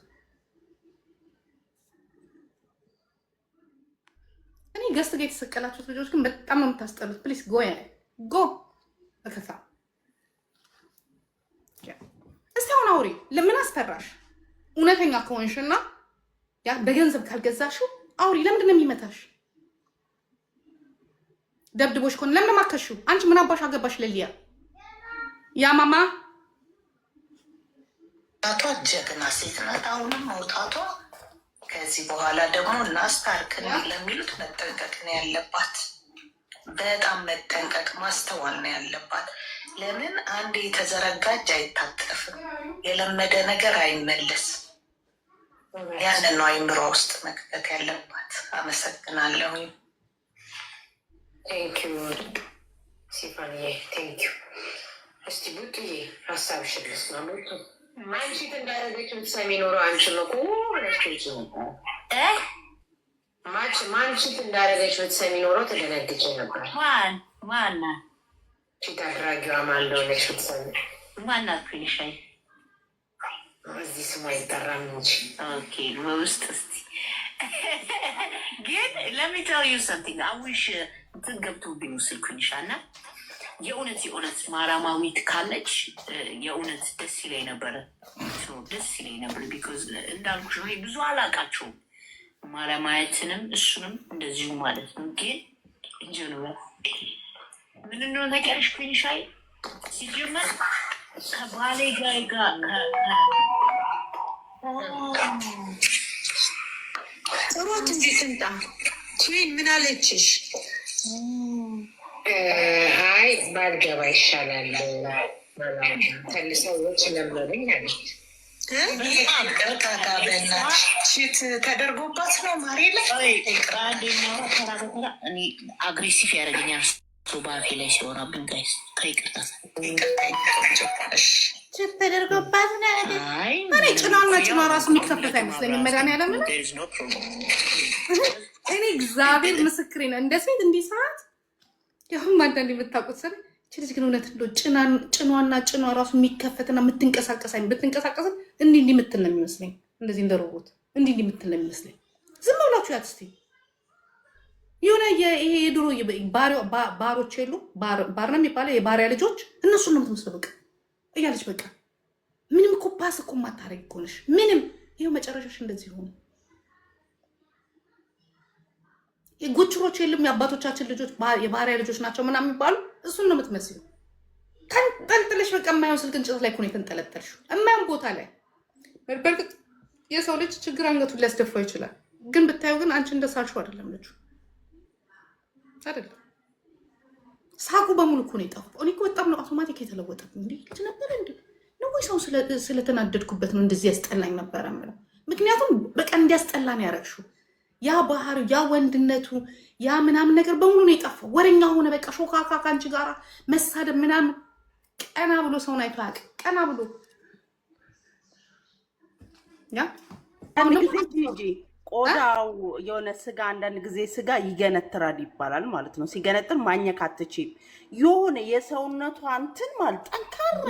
እኔ ገስት ጋር የተሰቀላችሁት ልጆች ግን በጣም ነው የምታስጠሉት። ፕሊስ ጎ እከካ እስቲ አሁን አውሪ። ለምን አስፈራሽ? እውነተኛ ከሆንሽና ያ በገንዘብ ካልገዛሽው አውሪ። ለምንድን ነው የሚመታሽ? ደብድቦሽ ከሆነ ለምን ማከሽው? አንቺ ምን አባሽ አገባሽ? ለሊያ ያ ማማ ቷ ጀግና ሴት ናት። አሁንም መውጣቷ ከዚህ በኋላ ደግሞ እናስታርክን ለሚሉት መጠንቀቅ ነው ያለባት። በጣም መጠንቀቅ ማስተዋል ነው ያለባት። ለምን አንድ የተዘረጋ እጅ አይታጠፍም፣ የለመደ ነገር አይመለስም። ያንን ነው አይምሮ ውስጥ መክተት ያለባት። አመሰግናለሁ። ቴንኪዩ ሲፋንዬ ቴንኪዩ። እስቲ ቡጥዬ ሀሳብሽን ልስማ። ቡጡ አንቺት እንዳደረገች ብትሰሚ ኖሮ አንቺ ነቁ ብለሽ ማንቺት እንዳደረገች ብትሰሚ ኖሮ ትደነግጭ ነበር። ማና ፊት አድራጊዋ ማን እንደሆነች ብትሰሚ። ማናት? ፊኒሻይ እዚህ ስሙ አይጠራም እንጂ ኦኬ። በውስጥ እስቲ ግን ለሚታው ዩ ሰምቲንግ አዊሽ እንትን ገብቶብኝ ስልኩኝሻ እና የእውነት ማራማዊት ካለች የእውነት ደስ ይለኝ ነበረ። ደስ ይለኝ ነበር ቢኮዝ እንዳልኩሽ ነው ብዙ አላቃቸውም። ማራማየትንም እሱንም እንደዚሁ ማለት ነው። ግን እንጀኑ ምን እንደሆነ ታውቂያለሽ? ኩንሻይ ሲጀመር ከባሌ ጋር ጥሯት እንጂ ትምጣ። ትዊን ምን አለችሽ? አይ ባልገባ ይሻላል ሰዎች ለምለኝ አለች። ቺት ተደርጎባት ነው ማሬ አግሬሲቭ ያደርገኛል ባፌ ላይ ሲሆናብን ጋይስ ከይቅርታ ቺት ተደርጎባት ነው። እኔ ጭኗና ጭኗ ራሱ የሚከፈት አይመስለኝም። መድኃኒዓለም እኔ እግዚአብሔር ምስክሬ ነው። እንደ ሴት እንዲህ ሰዓት ያሁን አንዳንድ የምታውቁት ስለ ችልጅ ግን እውነት እንደ ጭኗና ጭኗ ራሱ የሚከፈትና የምትንቀሳቀስ ብትንቀሳቀስም እንዲህ የምትል ነው የሚመስለኝ። እንደዚህ እንደ ሮቦት እንዲህ የምትል ነው የሚመስለኝ። ዝም ብላችሁ ያት እስኪ የሆነ ይሄ የድሮ ባሮች የሉ ባር ነው የሚባለው የባሪያ ልጆች እነሱን ነው የምትመስለው። በቃ እያለች በቃ ምንም እኮ ፓስ እኮ ማታረግ እኮ ነሽ ምንም። ይኸው መጨረሻሽ እንደዚህ ሆነ። ጉችሮች የለም የአባቶቻችን ልጆች የባሪያ ልጆች ናቸው ምናምን የሚባሉ እሱን ነው የምትመስሉ። ተንጠልጥለሽ በቃ የማየውን ስልክ እንጨት ላይ እኮ ነው የተንጠለጠልሽው፣ የማየውን ቦታ ላይ። በእርግጥ የሰው ልጅ ችግር አንገቱን ሊያስደፋው ይችላል። ግን ብታዩ ግን አንቺ እንደሳልሽው አይደለም ልጁ አይደለም። ሳቁ በሙሉ እኮ ነው የጠፋው። እኔ እኮ በጣም ነው አውቶማቲክ የተለወጠው። እንዴ ልጅ ነበር እንዴ ነው ወይ ሰው ስለተናደድኩበት ነው እንደዚህ ያስጠላኝ ነበረ የምለው። ምክንያቱም በቃ እንዲያስጠላ ነው ያደረግሽው። ያ ባህሪው ያ ወንድነቱ ያ ምናምን ነገር በሙሉ ነው የጠፋው። ወረኛ ሆነ በቃ ሾካካ ከአንቺ ጋር መሳደብ ምናምን። ቀና ብሎ ሰውን አይቶ አያውቅም። ቀና ብሎ ያ ጊዜ ቆዳው የሆነ ስጋ አንዳንድ ጊዜ ስጋ ይገነትራል ይባላል ማለት ነው። ሲገነጥር ማኘክ አትችይም። የሆነ የሰውነቷ እንትን ማለት ጠንካራ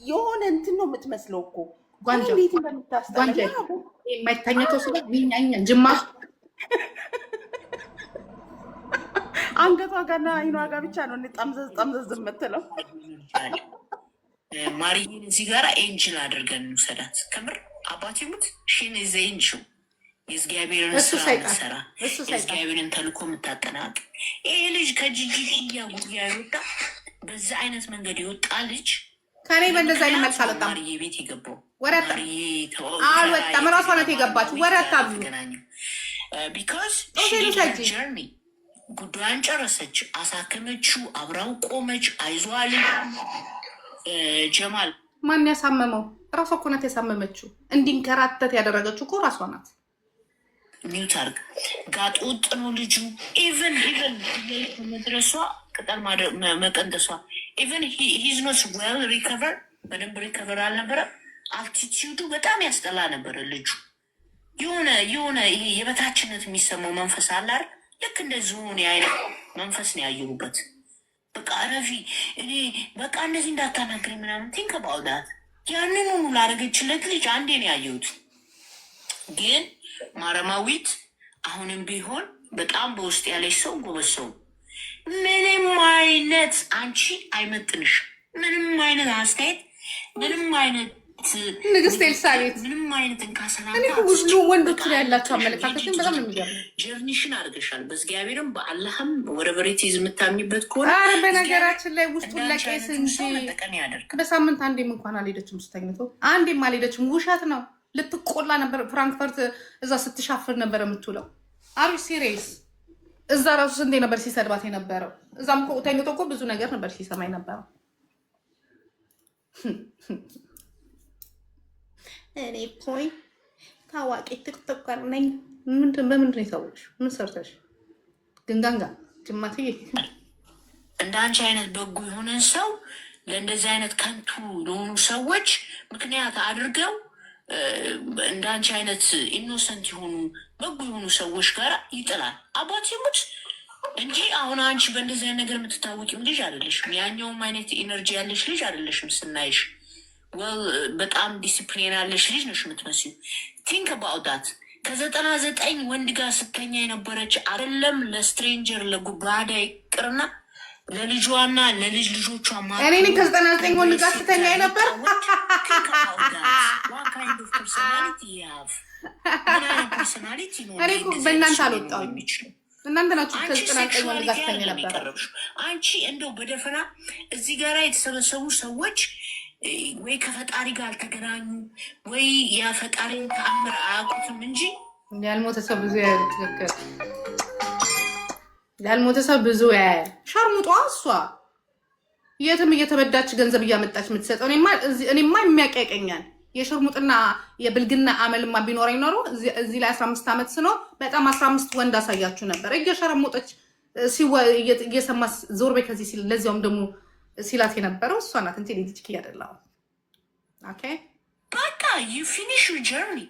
የሆነ እንትን ነው የምትመስለው እኮ ጓንጃ የማይታኘተው ስለ ቢኛኛ ጅማ አንገቷ ጋርና አይኗ ጋር ብቻ ነው ጠምዘዝ የምትለው። ማርዬን እዚህ ጋር ኤንጅል አድርገን እንውሰዳት። ከምር አባቴ ሙት ሽን ዘ ኤንጅል የእግዚአብሔርን ስራ ሰራ የእግዚአብሔርን ተልኮ የምታጠናቅ ይሄ ልጅ ከጂጂ ጉያ የወጣ በዛ አይነት መንገድ የወጣ ልጅ ከኔ በእንደዛ አይነት መልስ አልወጣም። ማርዬ ቤት የገባው ወረታ አልወጣም። እራሷ ናት የገባችው። ወረታ ቢካዝ ጀርኒ ጉዳዩን ጨረሰች፣ አሳከመችው፣ አብራው ቆመች። አይዟል ጀማል ማን ያሳመመው? እራሷ እኮ ናት ያሳመመችው። እንዲንከራተት ያደረገችው እኮ እራሷ ናት። ሚውት አድርግ። ጋጥ ወጥ ነው ልጁ። ኢቨን መድረሷ ቅጠል መቀንጠሷ ኢቨን ሂዝ ኖት ዌል ሪከቨር በደንብ ሪከቨር አልነበረም። አልቲቲዩዱ በጣም ያስጠላ ነበረ ልጁ። የሆነ ይሄ የበታችነት የሚሰማው መንፈስ አለ አይደል? ልክ እንደዚሁ አይነት መንፈስ ነው ያየሁበት። በቃ ረፊ እኔ በቃ እንደዚህ እንዳታናግሪ ምናምን ቲንክ አባውት ዳት ያንን ሁሉ ላደረገችለት ልጅ አንዴ ነው ያየሁት። ግን ማረማዊት አሁንም ቢሆን በጣም በውስጥ ያለች ሰው ጎበዝ ሰው፣ ምንም አይነት አንቺ አይመጥንሽ፣ ምንም አይነት አስተያየት፣ ምንም አይነት ንግስት ኤልሳቤት ምንም አይነት እንካሰላ ብዙ ወንዶች ላይ ያላቸው አመለካከትን በጣም ነው የሚገርመው። ጀርኒሽን አድርገሻል። በእግዚአብሔርም በአላህም ወደ በሬቲዝ የምታምኝበት ከሆነ በነገራችን ላይ ውስጡን ለቄስ እንጂ በሳምንት አንዴም እንኳን አልሄደችም። ስተኝቶ አንዴም አልሄደችም። ውሸት ነው። ልትቆላ ነበር። ፍራንክፈርት እዛ ስትሻፍር ነበር የምትውለው። አሪ ሲሪየስ እዛ ራሱ ስንቴ ነበር ሲሰድባት የነበረው። እዛም ተኝቶ እኮ ብዙ ነገር ነበር ሲሰማኝ ነበረው። እኔ ፖይ ታዋቂ ቲክቶከር ነኝ። በምንድን ነው የታወቅሽ? ምን ሰርተሽ? ግንጋንጋ ጅማትዬ እንደ አንቺ አይነት በጎ የሆነን ሰው ለእንደዚህ አይነት ከንቱ ለሆኑ ሰዎች ምክንያት አድርገው እንደ አንቺ አይነት ኢኖሰንት የሆኑ በጎ የሆኑ ሰዎች ጋር ይጥላል። አባቴ ሙት እንጂ አሁን አንቺ በእንደዚህ አይነት ነገር የምትታወቂም ልጅ አይደለሽም። ያኛውም አይነት ኢነርጂ ያለሽ ልጅ አይደለሽም ስናይሽ። በጣም ዲስፕሊን ያለሽ ልጅ ነሽ የምትመስዩ። ቲንክ አባውት ዳት። ከ99 ወንድ ጋር ስተኛ የነበረች አይደለም ለስትሬንጀር ለጉባዳ ይቅርና ለልጇና ለልጅ ልጆቿ እኔ ከ99 ወንድ ጋር ስተኛ የነበር በእናንተ አልወጣሁም። እናንተ ናችሁ ከ99 ወንድ ጋር ስተኛ ነበር። አንቺ እንደው በደፈና እዚህ ጋር የተሰበሰቡ ሰዎች ወይ ከፈጣሪ ጋር አልተገናኙ ወይ የፈጣሪን ተአምር አያውቁትም እንጂ ያልሞተ ሰው ብዙ ያያል። ትክክል። ያልሞተ ሰው ብዙ ያያል። ሸርሙጧ እሷ የትም እየተበዳች ገንዘብ እያመጣች የምትሰጠው እኔማ የሚያቀቀኛል። የሸርሙጥና የብልግና አመልማ ቢኖረኝ ኖሮ እዚህ ላይ 15 ዓመት ስኖር በጣም 15 ወንድ አሳያችሁ ነበር። እየሸረሙጠች እየሰማ ዞር በይ ከዚህ ሲል ለዚያውም ደግሞ ሲላት የነበረው እሷ ናት። እንትን ልጅ ያደላው ኦኬ በቃ you finish your journey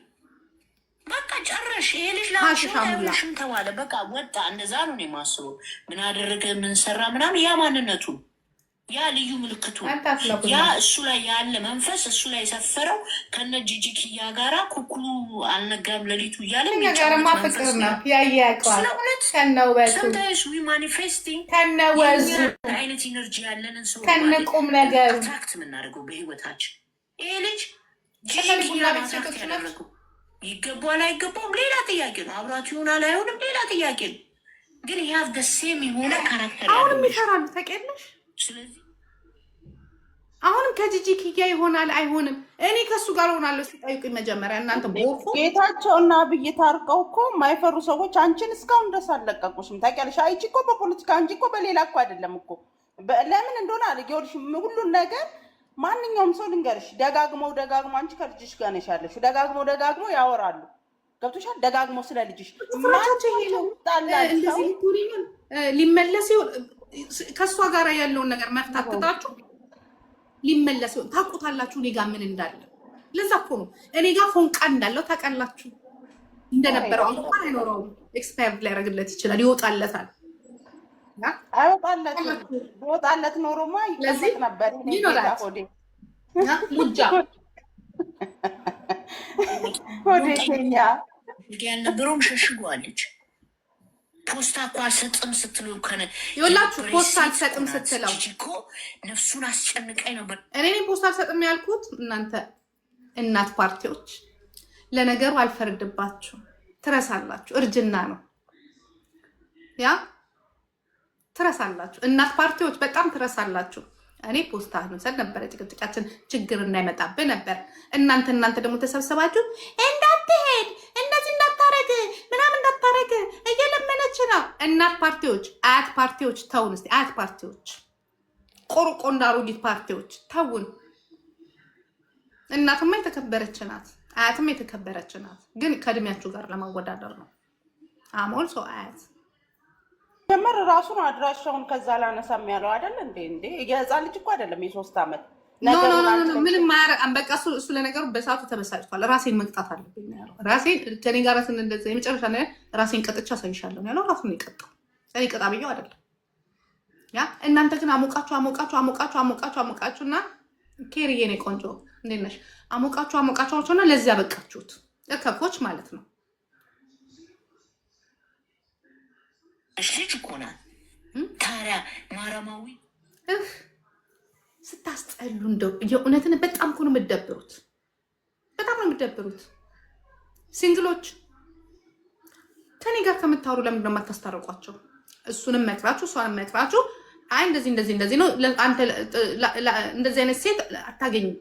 በቃ ጨረሽ። ይሄ ልጅ ላሽም ተባለ በቃ ወጣ። እንደዛ ነው የማስበው። ምን አደረገ ምን ሰራ ምናምን ያ ማንነቱ ያ ልዩ ምልክቱ ያ እሱ ላይ ያለ መንፈስ እሱ ላይ የሰፈረው ከነ ጂጂኪያ ጋራ ኩኩሉ አልነጋም ለሊቱ እያለ ነገርማ ፍቅር ነው ያያቋል ከነውበቱ ከነወዙ አይነት ኢነርጂ ያለንን ሰው ከነቁም ነገሩ አትራክት የምናደርገው በህይወታችን ይሄ ልጅ ጂጂኪያ አትራክት ያደረገው ይገባል አይገባውም ሌላ ጥያቄ ነው። አብራት ይሆናል አይሆንም ሌላ ጥያቄ ነው። ግን ያቭ ደሴም የሆነ ካራክተር አሁንም ይሰራል ታውቂያለሽ። ስለዚህ አሁንም ከጂጂኪያ ይሆናል አይሆንም እኔ ከሱ ጋር ሆናለሁ ሲጠይቁኝ መጀመሪያ እናንተ ቦርፎ ጌታቸውና አብይ ታርቀው እኮ የማይፈሩ ሰዎች አንቺን እስካሁን ድረስ አልለቀቁሽም ታውቂያለሽ። አይቺ እኮ በፖለቲካ እንጂ እኮ በሌላ እኮ አይደለም እኮ ለምን እንደሆነ አልጌውልሽ ሁሉን ነገር ማንኛውም ሰው ልንገርሽ ደጋግመው አንቺ ከልጅሽ ጋር ነሽ ያለሽ ደጋግመው ያወራሉ። ገብቶሻል? ደጋግመው ስለ ልጅሽ ሊመለስ ከእሷ ጋር ያለውን ነገር መፍታት ትታችሁ ሊመለስ ታውቁታላችሁ። እኔ ጋር ምን እንዳለ ለዛ እኮ ነው እኔ ጋር ፎንቃ እንዳለው ታውቃላችሁ። እንደነበረው እንኳን አይኖረውም። ኤክስፓየርድ ሊያደርግለት ይችላል። ይወጣለታል። ይወጣለት ኖሮማ ይቀመጥ ነበር። ያልነበረውን ሸሽጓለች። ፖስታ እኮ አልሰጥም ስትለው ይኸውላችሁ ፖስታ አልሰጥም ስትለው እኮ ነፍሱን አስጨንቀኝ ነበር። እኔ ፖስታ አልሰጥም ያልኩት እናንተ እናት ፓርቲዎች ለነገሩ አልፈርድባችሁ ትረሳላችሁ። እርጅና ነው ያ ትረሳላችሁ። እናት ፓርቲዎች በጣም ትረሳላችሁ። እኔ ፖስታ መውሰድ ነበረ ጭቅጭቃችን ችግር እንዳይመጣብህ ነበር። እናንተ ደግሞ ተሰብሰባችሁ እንዳትሄድ እንደዚህ እንዳታረግ ምናምን እንዳታረግ እየለመነች ነው። እናት ፓርቲዎች አያት ፓርቲዎች ተውን እስኪ። አያት ፓርቲዎች ቆርቆንዳ አሮጊት ፓርቲዎች ተውን። እናትማ የተከበረች ናት፣ አያትማ የተከበረች ናት። ግን ከእድሜያችሁ ጋር ለማወዳደር ነው። አሞል ሰው አያት ጀመር ራሱን አድራሻውን ከዛ ላነሳም ያለው አይደል እንዴ የህፃን ልጅ እኮ አይደለም የ3 ዓመት ምንም ማያረቃም። በቃ እሱ ለነገሩ በሰዓቱ ተበሳጭቷል። ራሴን መቅጣት አለብኝ ያለው ራሴን ከኔ ጋር እንደዛ የመጨረሻ ነገር ራሴን ቀጥቻ አሳይሻለሁ ያለው ራሱን ይቀጣው። እኔ ቀጣ ብዬው አይደለም ያ እናንተ ግን አሞቃችሁና ኬሪዬ ነው ቆንጆ እንዴት ነሽ አሞቃችሁና ለዚያ በቃችሁት እከኮች ማለት ነው። ልጅ እኮ ናት ታዲያ ማረማዊ ስታስጠሉ እንደው የእውነትን በጣም እኮ ነው የምትደብሩት። በጣም ነው የምትደብሩት። ሲንግሎች ከኔ ጋር ከምታወሩ ለምንድን ነው የማታስታርቋቸው? እሱንም መክራችሁ እሷንም መክራችሁ አይ እንደዚህ ነው አንተ እንደዚህ አይነት ሴት አታገኝም፣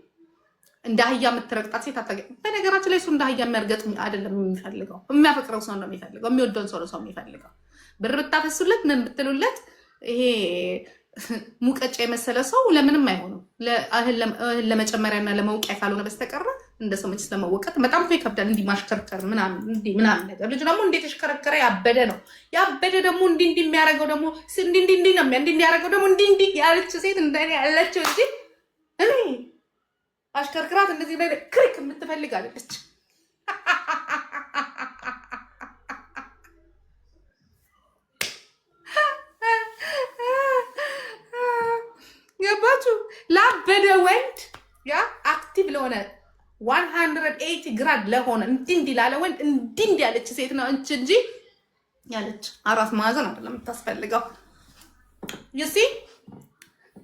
እንደ አህያ የምትረግጣት ሴት አታገኝም። በነገራችን ላይ እሱ እንደ አህያ የሚያርገጥ አይደለም የሚፈልገው፣ የሚያፈቅረው ሰው ነው የሚፈልገው፣ የሚወደውን ሰው ነው ሰው የሚፈልገው። ብር ብታፈሱለት ምን ብትሉለት ይሄ ሙቀጫ የመሰለ ሰው ለምንም አይሆንም። እህል ለመጨመሪያና ለመውቂያ ካልሆነ በስተቀር እንደ ሰው መች ለመወቀጥ በጣም እኮ ይከብዳል። እንዲህ ማሽከርከር ምናምን ነገር ልጅ ደግሞ እንዴት ተሽከረከረ ያበደ ነው። ያበደ ደግሞ እንዲህ የሚያደርገው ደግሞ እንዲህ ነው የሚያደርገው ደግሞ እንዲህ ያለች ሴት እንደኔ ያለችው እንጂ እኔ አሽከርክራት እንደዚህ ላይ ክሪክ የምትፈልግ አለች። ገባችሁ? ላበደ ወንድ ያ አክቲቭ ለሆነ 180 ግራድ ለሆነ እንዲህ ላለ ወንድ እንዲህ ያለች ሴት ነው እንጂ ያለች አራት ማዕዘን አይደለም የምታስፈልገው። ይሲ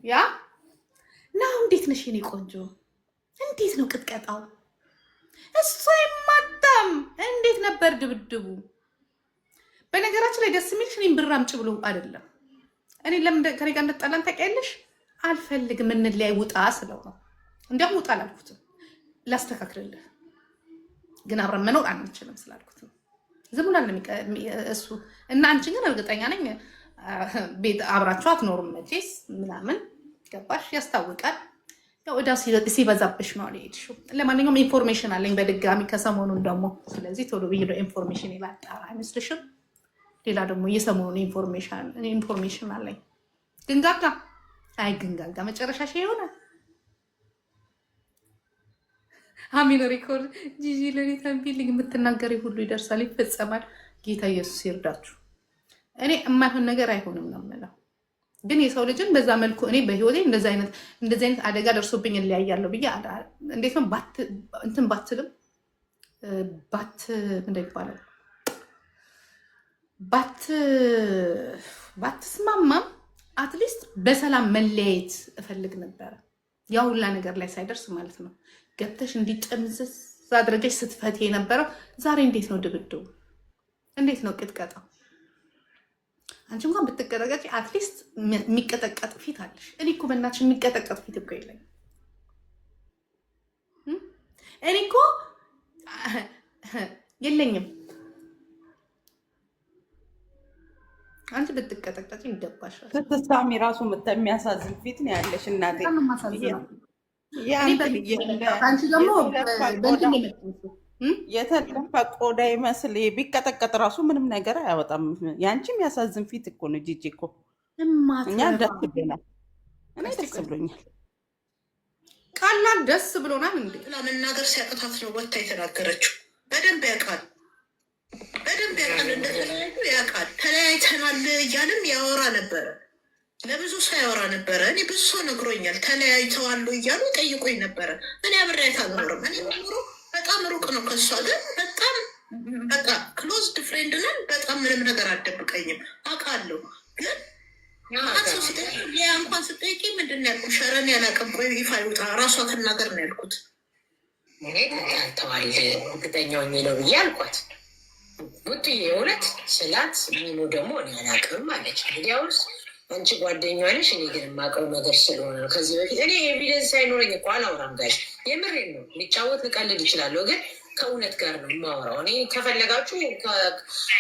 ያ ነው። እንዴት ነሽ የኔ ቆንጆ? እንዴት ነው ቅጥቀጣው? እሱ ይማጣም እንዴት ነበር ድብድቡ? በነገራችን ላይ ደስ የሚልሽ እኔም ብር አምጪ ብሎ አይደለም። እኔ ለምን ከኔ ጋር እንደጣላን ታውቂያለሽ? አልፈልግም እንለያይ ውጣ ስለው ነው። እንዲያውም ውጣ አላልኩትም፣ ላስተካክልልህ ግን አብረን መኖር አንችልም ስላልኩት ነው። ዝም ብሏል እሱ እና አንቺ ግን እርግጠኛ ነኝ ቤት አብራችሁ አትኖሩም መቼስ ምናምን ገባሽ? ያስታውቃል። ያው እዳ ሲበዛብሽ ነው የሄድሽው። ለማንኛውም ኢንፎርሜሽን አለኝ በድጋሚ ከሰሞኑን ደግሞ። ስለዚህ ቶሎ ብዬ ኢንፎርሜሽን ይላጣራ አይመስልሽም? ሌላ ደግሞ የሰሞኑን ኢንፎርሜሽን አለኝ። ግንጋጋ አይ ግንጋጋ መጨረሻሽ የሆነ አሚን ሪኮርድ ጂጂ ለኔ ታምቢልኝ የምትናገሪ ሁሉ ይደርሳል፣ ይፈጸማል። ጌታ ኢየሱስ ይርዳችሁ። እኔ የማይሆን ነገር አይሆንም ነው የምለው። ግን የሰው ልጅን በዛ መልኩ እኔ በህይወቴ እንደዚህ አይነት አደጋ ደርሶብኝ እለያያለሁ ብዬ እንዴት ነው እንትን ባትልም ምንድን ይባላል ባትስማማም አትሊስት በሰላም መለያየት እፈልግ ነበረ። ያ ሁላ ነገር ላይ ሳይደርስ ማለት ነው። ገብተሽ እንዲጠምዝዝ አድርገሽ ስትፈት የነበረው ዛሬ እንዴት ነው ድብድቡ? እንዴት ነው ቅጥቀጣው? አንቺ እንኳን ብትቀጠቀጭ አትሊስት የሚቀጠቀጥ ፊት አለሽ። እኔ እኮ በእናትሽ የሚቀጠቀጥ ፊት እኮ የለኝም። እኔ እኮ የለኝም። አንቺ ብትቀጠቀጭ ይገባሻል። ስትሳሚ ራሱ የሚያሳዝን ፊት ነው ያለሽ እናቴ። አንቺ ደግሞ የተለፈ ቆዳ ይመስል ቢቀጠቀጥ ራሱ ምንም ነገር አያወጣም። የአንቺ የሚያሳዝን ፊት እኮ ነው ጂጂ እኮ። እኛ ደስ ብሎናል። እኔ ደስ ብሎኛል። ቃላት ደስ ብሎናል። እንዴ ለመናገር ሲያቅታት ነው ወታ የተናገረችው። በደንብ ያውቃል። እንደተለያዩ ያውቃል። ተለያይተናል እያልም ያወራ ነበረ። ለብዙ ሰው ያወራ ነበረ። እኔ ብዙ ሰው ነግሮኛል። ተለያይተዋሉ እያሉ ጠይቆኝ ነበረ። እኔ አብሬያት አልኖርም። እኔ ኖሮ በጣም ሩቅ ነው ከሷ ጋር በጣም በቃ ክሎዝድ ፍሬንድ ነን። በጣም ምንም ነገር አልደብቀኝም አውቃለሁ። ግን ሰው ሲጠይቅ ያ እንኳን ስጠይቂ ምንድን ነው ያልኩት? ሸረን ያላቀም ቆይ ይፋ ይውጣ ራሷ ትናገር ነው ያልኩት። እኔ ተጣልተዋል እርግጠኛ ሆኜ ነው ብዬ አልኳት። ውጥዬ የእውነት ስላት ሚኑ ደግሞ እኔ አላውቅም አለች። እንግዲያውስ አንቺ ጓደኛ ነሽ፣ እኔ ግን የማውቀው ነገር ስለሆነ ነው። ከዚህ በፊት እኔ ኤቪደንስ ሳይኖረኝ እኮ አላወራም ጋሽ፣ የምሬን ነው። ሊጫወት ልቀልድ እችላለሁ፣ ግን ከእውነት ጋር ነው የማወራው። እኔ ከፈለጋችሁ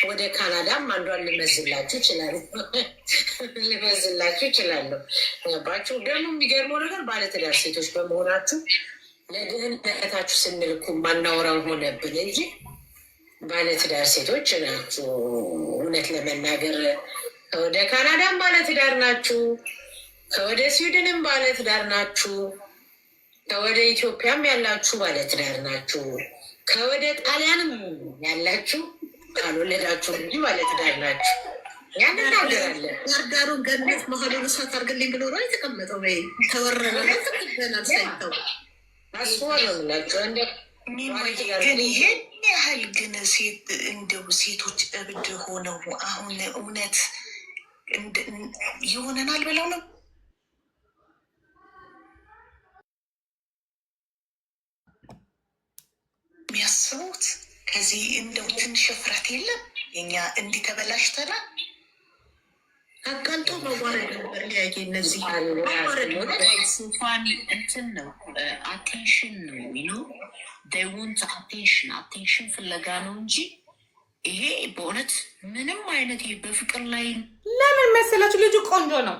ወደ ካናዳም አንዷን ልመዝላችሁ እችላለሁ። ባችሁ ደግሞ የሚገርመው ነገር ባለትዳር ሴቶች በመሆናችሁ ለድህነታችሁ ስንል እኮ ማናወራው ሆነብን እንጂ ባለትዳር ሴቶች ናችሁ። እውነት ለመናገር ከወደ ካናዳም ባለትዳር ናችሁ፣ ከወደ ስዊድንም ባለትዳር ናችሁ፣ ከወደ ኢትዮጵያም ያላችሁ ባለትዳር ናችሁ፣ ከወደ ጣሊያንም ያላችሁ ካልወለዳችሁ እንጂ ባለትዳር ናችሁ። ያን እናገራለን። ዳርዳሩን ገነት መሀሉን እሳት አድርግልኝ ብሎ ነው የተቀመጠው። ወይ ተወረረ ተቀበላል ሳይተው አስዋ ነው ምላቸው ግን ይሄን ያህል ግን እንደው ሴቶች እብድ ሆነው አሁን እውነት ይሆነናል ብለው ነው የሚያስቡት። ከዚህ እንደው ትንሽ ፍረት የለም። የኛ እንዲህ ተበላሽተናል። አጋልጦ መዋረድ ነበር። ሊያየ እነዚህ ስፋኒ እንትን ነው አቴንሽን ነው የሚለው ደውንት አቴንሽን ፍለጋ ነው እንጂ ይሄ በእውነት ምንም አይነት በፍቅር ላይ ለምን መሰላችሁ? ልጁ ቆንጆ ነው።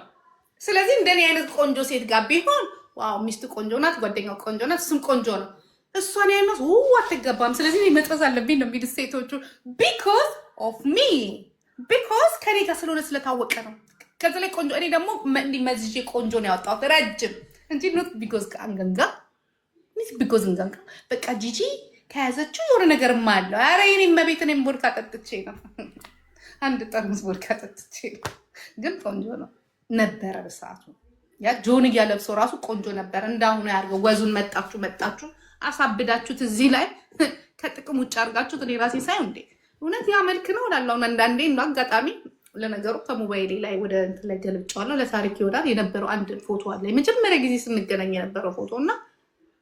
ስለዚህ እንደኔ አይነት ቆንጆ ሴት ጋር ቢሆን ዋው ሚስቱ ቆንጆ ናት፣ ጓደኛው ቆንጆ ናት፣ እሱም ቆንጆ ነው። እሷን ያይነት አትገባም። ስለዚህ መጥበዝ አለብኝ ነው የሚሉት ሴቶቹ። ቢኮዝ ኦፍ ሚ ቢኮዝ ከኔ ጋር ስለሆነ ስለታወቀ ነው። ከዚህ ላይ ቆንጆ እኔ ደግሞ እንዲህ መዝዤ ቆንጆ ነው ያወጣሁት ረጅም እንጂ ኖት ቢኮዝ አንገንጋ ቢኮዝ እንገንጋ በቃ ጂጂ ከያዘችው የሆነ ነገርማ አለው። ኧረ የኔ መቤት እኔም ቦድካ ጠጥቼ ነው አንድ ጠርሙስ ቦድካ ጠጥቼ ነው። ግን ቆንጆ ነው ነበረ በሰዓቱ። ያ ጆንያ ለብሶ ራሱ ቆንጆ ነበር። እንዳሁኑ ያርገው ወዙን መጣችሁ አሳብዳችሁት እዚህ ላይ ከጥቅም ውጭ አድርጋችሁት እኔ ራሴ ሳይሆን እንዴ እውነት ያ መልክ ነው ላለው አንዳንዴ ነው አጋጣሚ። ለነገሩ ከሞባይሌ ላይ ወደ እንትን ላይ ገልብጫዋለሁ። ለታሪክ ይወዳል የነበረው አንድ ፎቶ አለ የመጀመሪያ ጊዜ ስንገናኝ የነበረው ፎቶ እና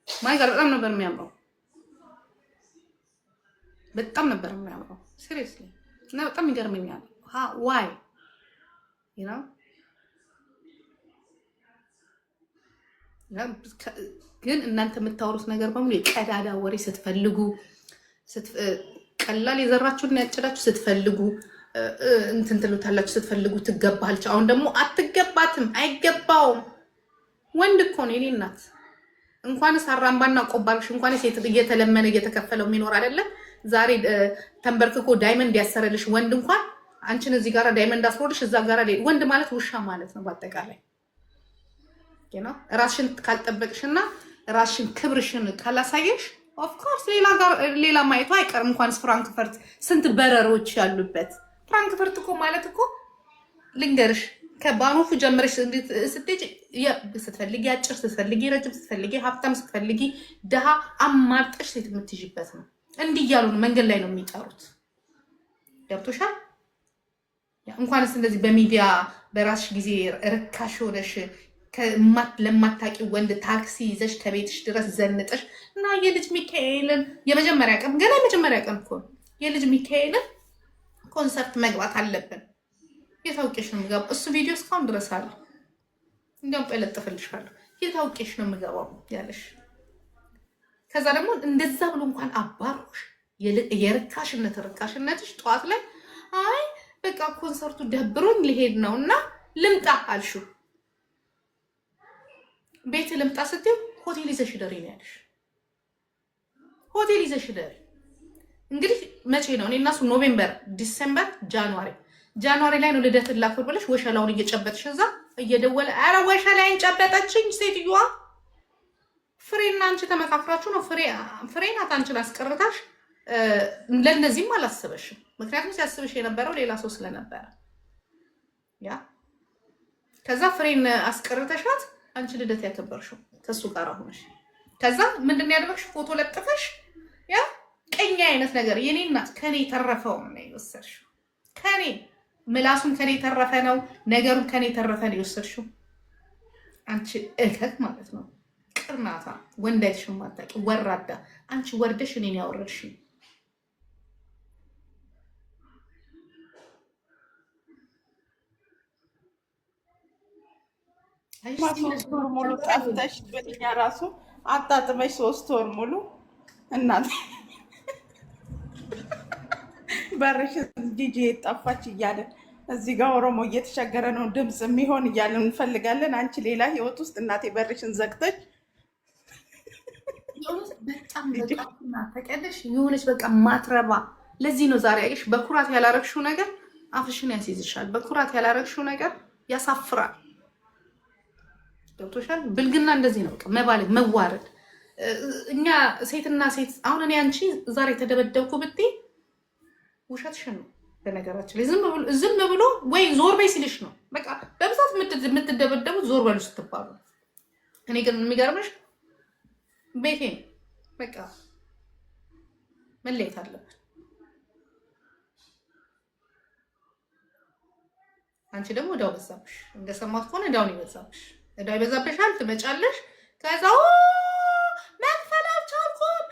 ማይ ጋር በጣም ነበር የሚያምረው፣ በጣም ነበር የሚያምረው ሲሪየስሊ። እና በጣም ይገርመኛል ዋይ ግን እናንተ የምታወሩት ነገር በሙሉ የቀዳዳ ወሬ ስትፈልጉ ቀላል የዘራችሁን ያጨዳችሁ ስትፈልጉ እንትን ትሉታላችሁ፣ ስትፈልጉ ትገባለች። አሁን ደግሞ አትገባትም፣ አይገባውም። ወንድ እኮ ነው የኔ እናት። እንኳንስ አራምባና ቆባልሽ እንኳንስ እየተለመነ እየተከፈለው የሚኖር አይደለም። ዛሬ ተንበርክኮ ዳይመንድ ያሰረልሽ ወንድ እንኳን አንቺን እዚህ ጋር ዳይመንድ አስሮልሽ እዛ ጋር ወንድ ማለት ውሻ ማለት ነው በአጠቃላይ። ራስሽን ካልጠበቅሽና ራስሽን ክብርሽን ካላሳየሽ ኦፍኮርስ ሌላ ማየቱ አይቀርም። እንኳንስ ፍራንክፈርት ስንት በረሮች ያሉበት ፍራንክፈርት እኮ ማለት እኮ ልንገርሽ ከባኖፉ ጀምረሽ ስትሄጂ ስትፈልጊ አጭር፣ ስትፈልጊ ረጅም፣ ስትፈልጊ ሀብታም፣ ስትፈልጊ ድሃ አማርጠሽ ሴት የምትይዥበት ነው። እንዲህ እያሉ ነው መንገድ ላይ ነው የሚጠሩት። ገብቶሻል? እንኳንስ እንደዚህ በሚዲያ በራስሽ ጊዜ ርካሽ ሆነሽ ለማታቂ ወንድ ታክሲ ይዘሽ ከቤትሽ ድረስ ዘንጠሽ እና የልጅ ሚካኤልን የመጀመሪያ ቀን ገና የመጀመሪያ ቀን እኮ የልጅ ሚካኤልን ኮንሰርት መግባት አለብን። የታውቂሽ ነው የምገባው። እሱ ቪዲዮ እስካሁን ድረስ አለ። እንዲያውም እለጥፍልሻለሁ። የታውቂሽ ነው የምገባው ያለሽ። ከዛ ደግሞ እንደዛ ብሎ እንኳን አባሮሽ ርካሽነትሽ ጠዋት ላይ አይ በቃ ኮንሰርቱ ደብሮኝ ሊሄድ ነው እና ልምጣ አልሽው። ቤት ልምጣ ስትይው ሆቴል ይዘሽ ደሪ ነው ያለሽ። ሆቴል ይዘሽ ደሪ እንግዲህ መቼ ነው? እኔ እና እሱ ኖቬምበር፣ ዲሴምበር፣ ጃንዋሪ ላይ ነው ልደት ላክብር ብለሽ ወሸላውን እየጨበጥሽ እዛ እየደወለ ኧረ ወሸላይን ጨበጠችኝ ሴትዮዋ። ፍሬና አንቺ ተመካክራችሁ ነው። ፍሬ ናት አንቺን አስቀርታሽ። ለእነዚህም አላስበሽም። ምክንያቱም ሲያስብሽ የነበረው ሌላ ሰው ስለነበረ ያ ከዛ ፍሬን አስቀርተሻት አንቺ ልደት ያከበርሽው ከሱ ጋር ሆነሽ ከዛ ምንድን ያደረግሽ? ፎቶ ለጥፈሽ ያ ቀኛ አይነት ነገር የኔ እናት ከኔ ተረፈው ነው የወሰድሽው። ከኔ ምላሱን ከኔ ተረፈ ነው ነገሩን ከኔ ተረፈ ነው የወሰድሽው። አንቺ እከክ ማለት ነው። ቅርናታ ወንድ አይተሽም ማታቂ ወራዳ። አንቺ ወርደሽ እኔን ያወረድሽ። ሶስት ወር ሙሉ ጠፍተሽ በኛ ራሱ አጣጥመሽ 3 ወር ሙሉ እናት በርሽ ጂጂ ጠፋች እያለን እዚህ ጋር ኦሮሞ እየተቸገረ ነው ድምፅ የሚሆን እያለን እንፈልጋለን። አንቺ ሌላ ህይወት ውስጥ እናቴ በርሽን ዘግተሽ በጣም ተቀደሽ የሆነች በቃ ማትረባ። ለዚህ ነው ዛሬ አየሽ በኩራት ያላረግሽው ነገር አፍሽን ያስይዝሻል። በኩራት ያላረግሽው ነገር ያሳፍራል። ገብቶሻል? ብልግና እንደዚህ ነው። በቃ መባለግ፣ መዋረድ። እኛ ሴትና ሴት አሁን እኔ አንቺ ዛሬ ተደበደብኩ ብትይ ውሸትሽን ነው። በነገራችን ላይ ዝም ብሎ ወይ ዞር በይ ሲልሽ ነው። በቃ በብዛት የምትደበደቡት ዞር በሉ ስትባሉ። እኔ ግን የሚገርምሽ ቤቴ ነው። በቃ መለየት አለብን። አንቺ ደግሞ እዳው በዛብሽ። እንደሰማት ከሆነ እዳውን ይበዛብሽ። እዳው ይበዛብሻል። ትመጫለሽ። ከዛ መክፈል አልቻልኩም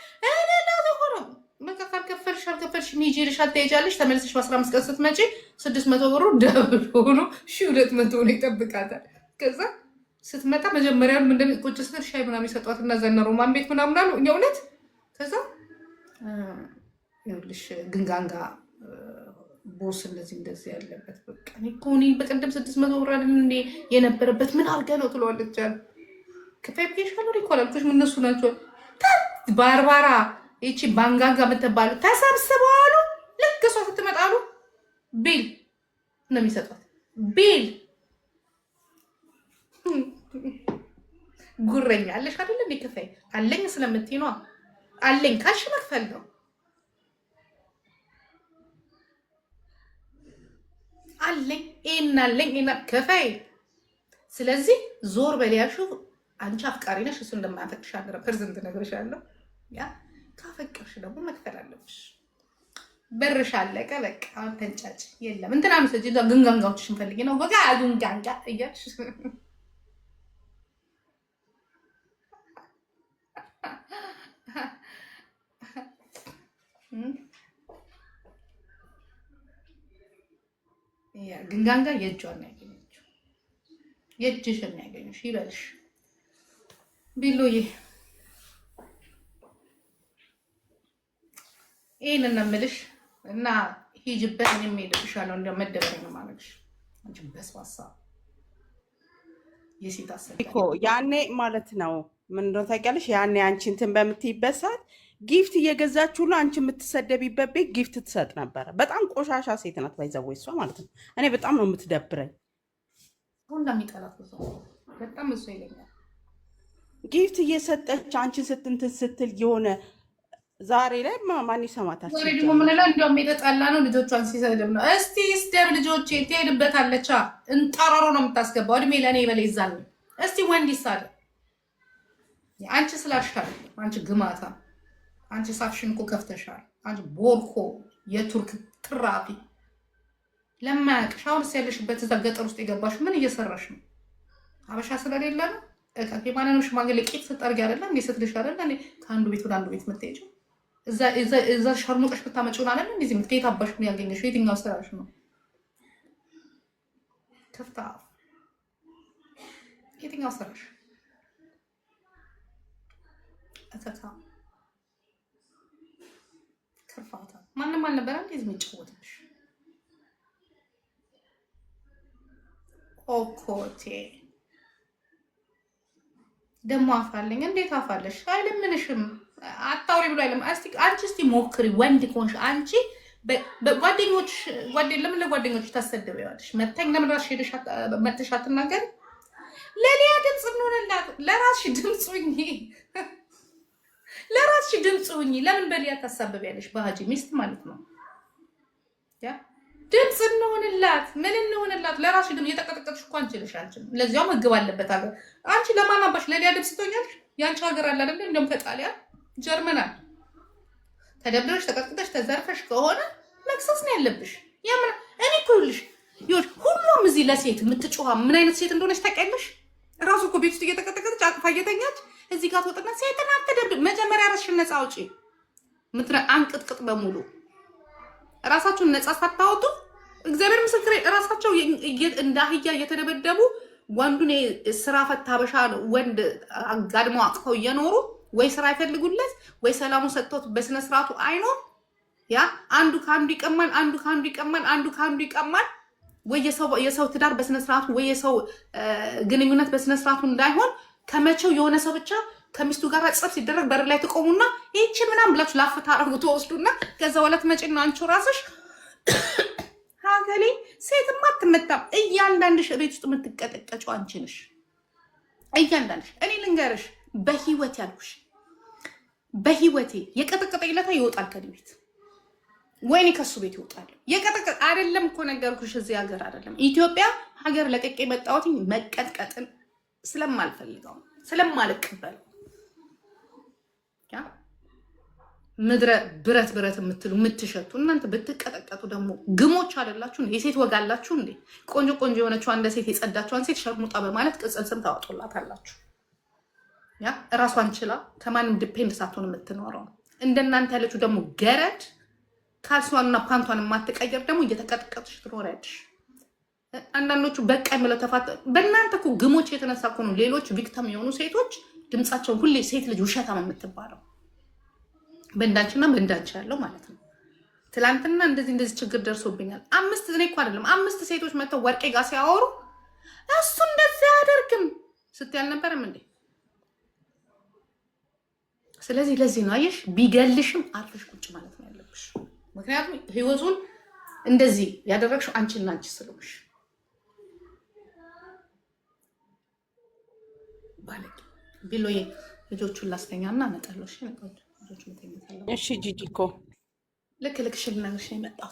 በቃ ካልከፈልሽ ሂጂ ይልሻል። ትሄጃለሽ። ተመልሰሽ በ15 ቀን ስትመጪ 600 ብሩ ደብል ሆኖ 1200 ሆኖ ይጠብቃታል። ከዛ ስትመጣ መጀመሪያውን ቁጭ ስትል ሻይ ምናምን ይሰጧት እና ዘነ ሮማን ቤት ምናምን አሉ የእውነት። ከዛ ይኸውልሽ ግንጋንጋ ቦስ እንደዚህ ያለበት በቃ እኔ በቀደም 600 ብር አይደል እንዴ የነበረበት ምን አድርገህ ነው ትለዋለች አሉ። ከፋይ ብዬሻለሁ እኮ አላልኩሽም? እነሱ ናቸው ባርባራ ይቺ ባንጋጋ የምትባሉ ተሰብስበው አሉ። ልክ እሷ ስትመጣሉ ቢል ነው የሚሰጧት። ቢል ጉረኛ አለሽ አይደል እንዴ? ከፋይ አለኝ ስለምትይ ነው። አለኝ ካልሽ መክፈል ነው። አለኝ አለኝ ከፋይ። ስለዚህ ዞር በሊያሹ አንቺ አፍቃሪ ነሽ። እሱ እንደማያፈቅሽ አለ ፐርሰንት ነግሬሻለሁ። ያ ካፈቀርሽ ደግሞ መክፈል አለብሽ። በርሽ አለቀ በቃ። አሁን ተንጫጭ የለም እንትና ምሰጂ ግንጋንጋዎችሽን ፈልጊ ነው በቃ ግንጋንጋ እያልሽ ግንጋንጋ የእጇን ያገኘችው የእጅሽን ያገኘሽ ይበልሽ። ቢሎዬ ይሄንን ነው የምልሽ እና ሂጅበት። እኔም ሄድብሻለሁ እንደው መደበሪያ ነው ማለትሽ። አንቺ በስዋሳ የሴት አሰሪ እኮ ያኔ ማለት ነው። ምን እንደሆነ ታውቂያለሽ? ያኔ አንቺ እንትን በምትይበት ሰዓት ጊፍት እየገዛች ሁሉ አንቺ የምትሰደቢበት ቤት ጊፍት ትሰጥ ነበረ። በጣም ቆሻሻ ሴት ናት ባይዘው እሷ ማለት ነው። እኔ በጣም ነው የምትደብረኝ። ሁላ የሚጠላት በጣም እሱ ይለኛል። ጊፍት እየሰጠች አንቺን ስትንትን ስትል የሆነ ዛሬ ላይ ማን ይሰማታል? ዛሬ ደግሞ ምን ላይ እንደውም የተጣላ ነው ልጆቿን ሲሰድብ ነው። እስቲ ስደብ ልጆቼ ትሄድበታለች። እንጠራሮ ነው የምታስገባው። እድሜ ለእኔ በላይ ይዛል። እስቲ ወንድ ይሳል። አንቺ ስላልሻል አንቺ ግማታ አንቺ ሳፍሽን እኮ ከፍተሻል። አንቺ ቦርኮ የቱርክ ጥራፊ ለማያውቅሽ አሁንስ ያለሽበት እዛ ገጠር ውስጥ የገባሽ ምን እየሰራሽ ነው? አበሻ ስለሌለ ነው። የማንንም ሽማግሌ ቂጥ ስጠርጊ አይደለ እንዴ? ስትልሽ አይደለ እንዴ? ከአንዱ ቤት ወደ አንዱ ቤት የምትሄጂው እዛ ሸርሙቀሽ ብታመጪውን አይደለ እንዴ? እዚህ ከየት አባሽ ምን ያገኘሽው? የትኛው ስራሽ ነው? ከፍታ የትኛው ስራሽ? አተታ ከፋታ ማንም አልነበረ እንዴ እዚህ የሚጫወትብሽ? ኦኮቴ ደሞ አፋለኝ። እንዴት አፋለሽ? አይለምንሽም። አታውሪ ብሎ አይለም። አንቺ እስቲ ሞክሪ። ወንድ ከሆንሽ አንቺ በጓደኞች ለምን ለጓደኞች ታሰደበያለሽ? መተኝ ለምን ራስሽ ሄደሽ መተሽ አትናገሪ? ለሊያ ድምፅ እንሆንላት። ለራስሽ ድምፅ ሁኚ። ለራስሽ ድምፅ ሁኚ። ለምን በሊያ ታሳበቢያለሽ? በሀጂ ሚስት ማለት ነው። ያ ድምፅ እንሆንላት። ምን እንሆንላት? ለራስሽ ድምፅ እየተቀጠቀጥሽ እኮ አንቺ ነሽ። አንቺ ለዚያው ምግብ አለበት ሀገር። አንቺ ለማን አባሽ ለሊያ ድምፅ ትሆኛለሽ? ያንቺ ሀገር አለ አይደል? እንደውም ከጣሊያን ጀርመናል ተደብደሽ ተቀጥቅጠሽ ተዘርፈሽ ከሆነ መክሰስ ነው ያለብሽ። ያምን እኔ እኮ ይኸውልሽ ሁሉም እዚህ ለሴት የምትጮሃ ምን አይነት ሴት እንደሆነች ታውቂያለሽ? ራሱ እኮ ቤት ውስጥ እየተቀጠቀጠች አቅፋ እየተኛች እዚህ ጋር ትወጥና ሴትን አትደብድብ። መጀመሪያ ራስሽን ነፃ አውጪ። አንቅጥቅጥ በሙሉ ራሳችሁን ነፃ ሳታወጡ እግዚአብሔር ምስክሬ ራሳቸው እንደ አህያ እየተደበደቡ ወንዱን ስራ ፈታ ሀበሻ ወንድ አጋድመው አቅፈው እየኖሩ ወይ ስራ አይፈልጉለት ወይ ሰላሙ ሰጥቶት በስነ ስርዓቱ አይኖር። ያ አንዱ ከአንዱ ይቀማል፣ አንዱ ከአንዱ ይቀማል፣ አንዱ ከአንዱ ይቀማል። ወይ የሰው ትዳር በስነ ስርዓቱ ወይ የሰው ግንኙነት በስነ ስርዓቱ እንዳይሆን ከመቼው የሆነ ሰው ብቻ ከሚስቱ ጋር ጸብ ሲደረግ በር ላይ ተቆሙና ይቺ ምናምን ብላችሁ ላፍታ አረጉ ተወስዱና ከዛ ወለት መጪና አንቺ ራስሽ ሀገሌ ሴትማ አትመታም። እያንዳንድሽ ቤት ውስጥ የምትቀጠቀጪው አንቺ ነሽ። እያንዳንድሽ እኔ ልንገርሽ በህይወት ያልኩሽ በህይወቴ የቀጠቀጠ ይለታ ይወጣል ከኔ ቤት ወይኔ ከሱ ቤት ይወጣል። የቀጠቀጠ አይደለም እኮ ነገርኩሽ። እዚህ ሀገር አይደለም ኢትዮጵያ ሀገር ለቀቄ መጣሁት መቀጥቀጥን ስለማልፈልገው ስለማልቀበል ያ ምድረ ብረት የምትሉ የምትሸቱ እናንተ ብትቀጠቀጡ ደግሞ ግሞች አይደላችሁ? የሴት ወግ አላችሁ እንዴ? ቆንጆ ቆንጆ የሆነችው አንድ ሴት የጸዳችኋን ሴት ሸርሙጣ በማለት ቅጽል ስም ታወጡላታላችሁ። ያ እራሷን ችላ ከማንም ዲፔንድ ሳትሆን የምትኖረው እንደናንተ ያለችው ደግሞ ገረድ ካልሷንና ፓንቷን የማትቀየር ደግሞ እየተቀጥቀጥሽ ትኖሪያለሽ። አንዳንዶቹ በቃ የሚለው ተፋት በእናንተ እኮ ግሞች የተነሳ እኮ ነው ሌሎች ቪክተም የሆኑ ሴቶች ድምፃቸውን ሁሌ ሴት ልጅ ውሸታም የምትባለው በእንዳንችና በእንዳንች ያለው ማለት ነው። ትላንትና እንደዚህ ችግር ደርሶብኛል። እኔ እኮ አይደለም 5 ሴቶች መጥተው ወርቄ ጋር ሲያወሩ እሱ እንደዚህ አያደርግም ስትይ አልነበረም እንዴ? ስለዚህ ለዚህ ነው አየሽ ቢገልሽም አርፈሽ ቁጭ ማለት ነው ያለብሽ። ምክንያቱም ህይወቱን እንደዚህ ያደረግሽው አንቺና አንቺ ስለሆንሽ ባለቂ ቢሎዬ ልጆቹን ላስተኛና አመጣለሁ። እሺ ጂጂ እኮ ልክ ልክሽን ልነግርሽ ነው የመጣሁት።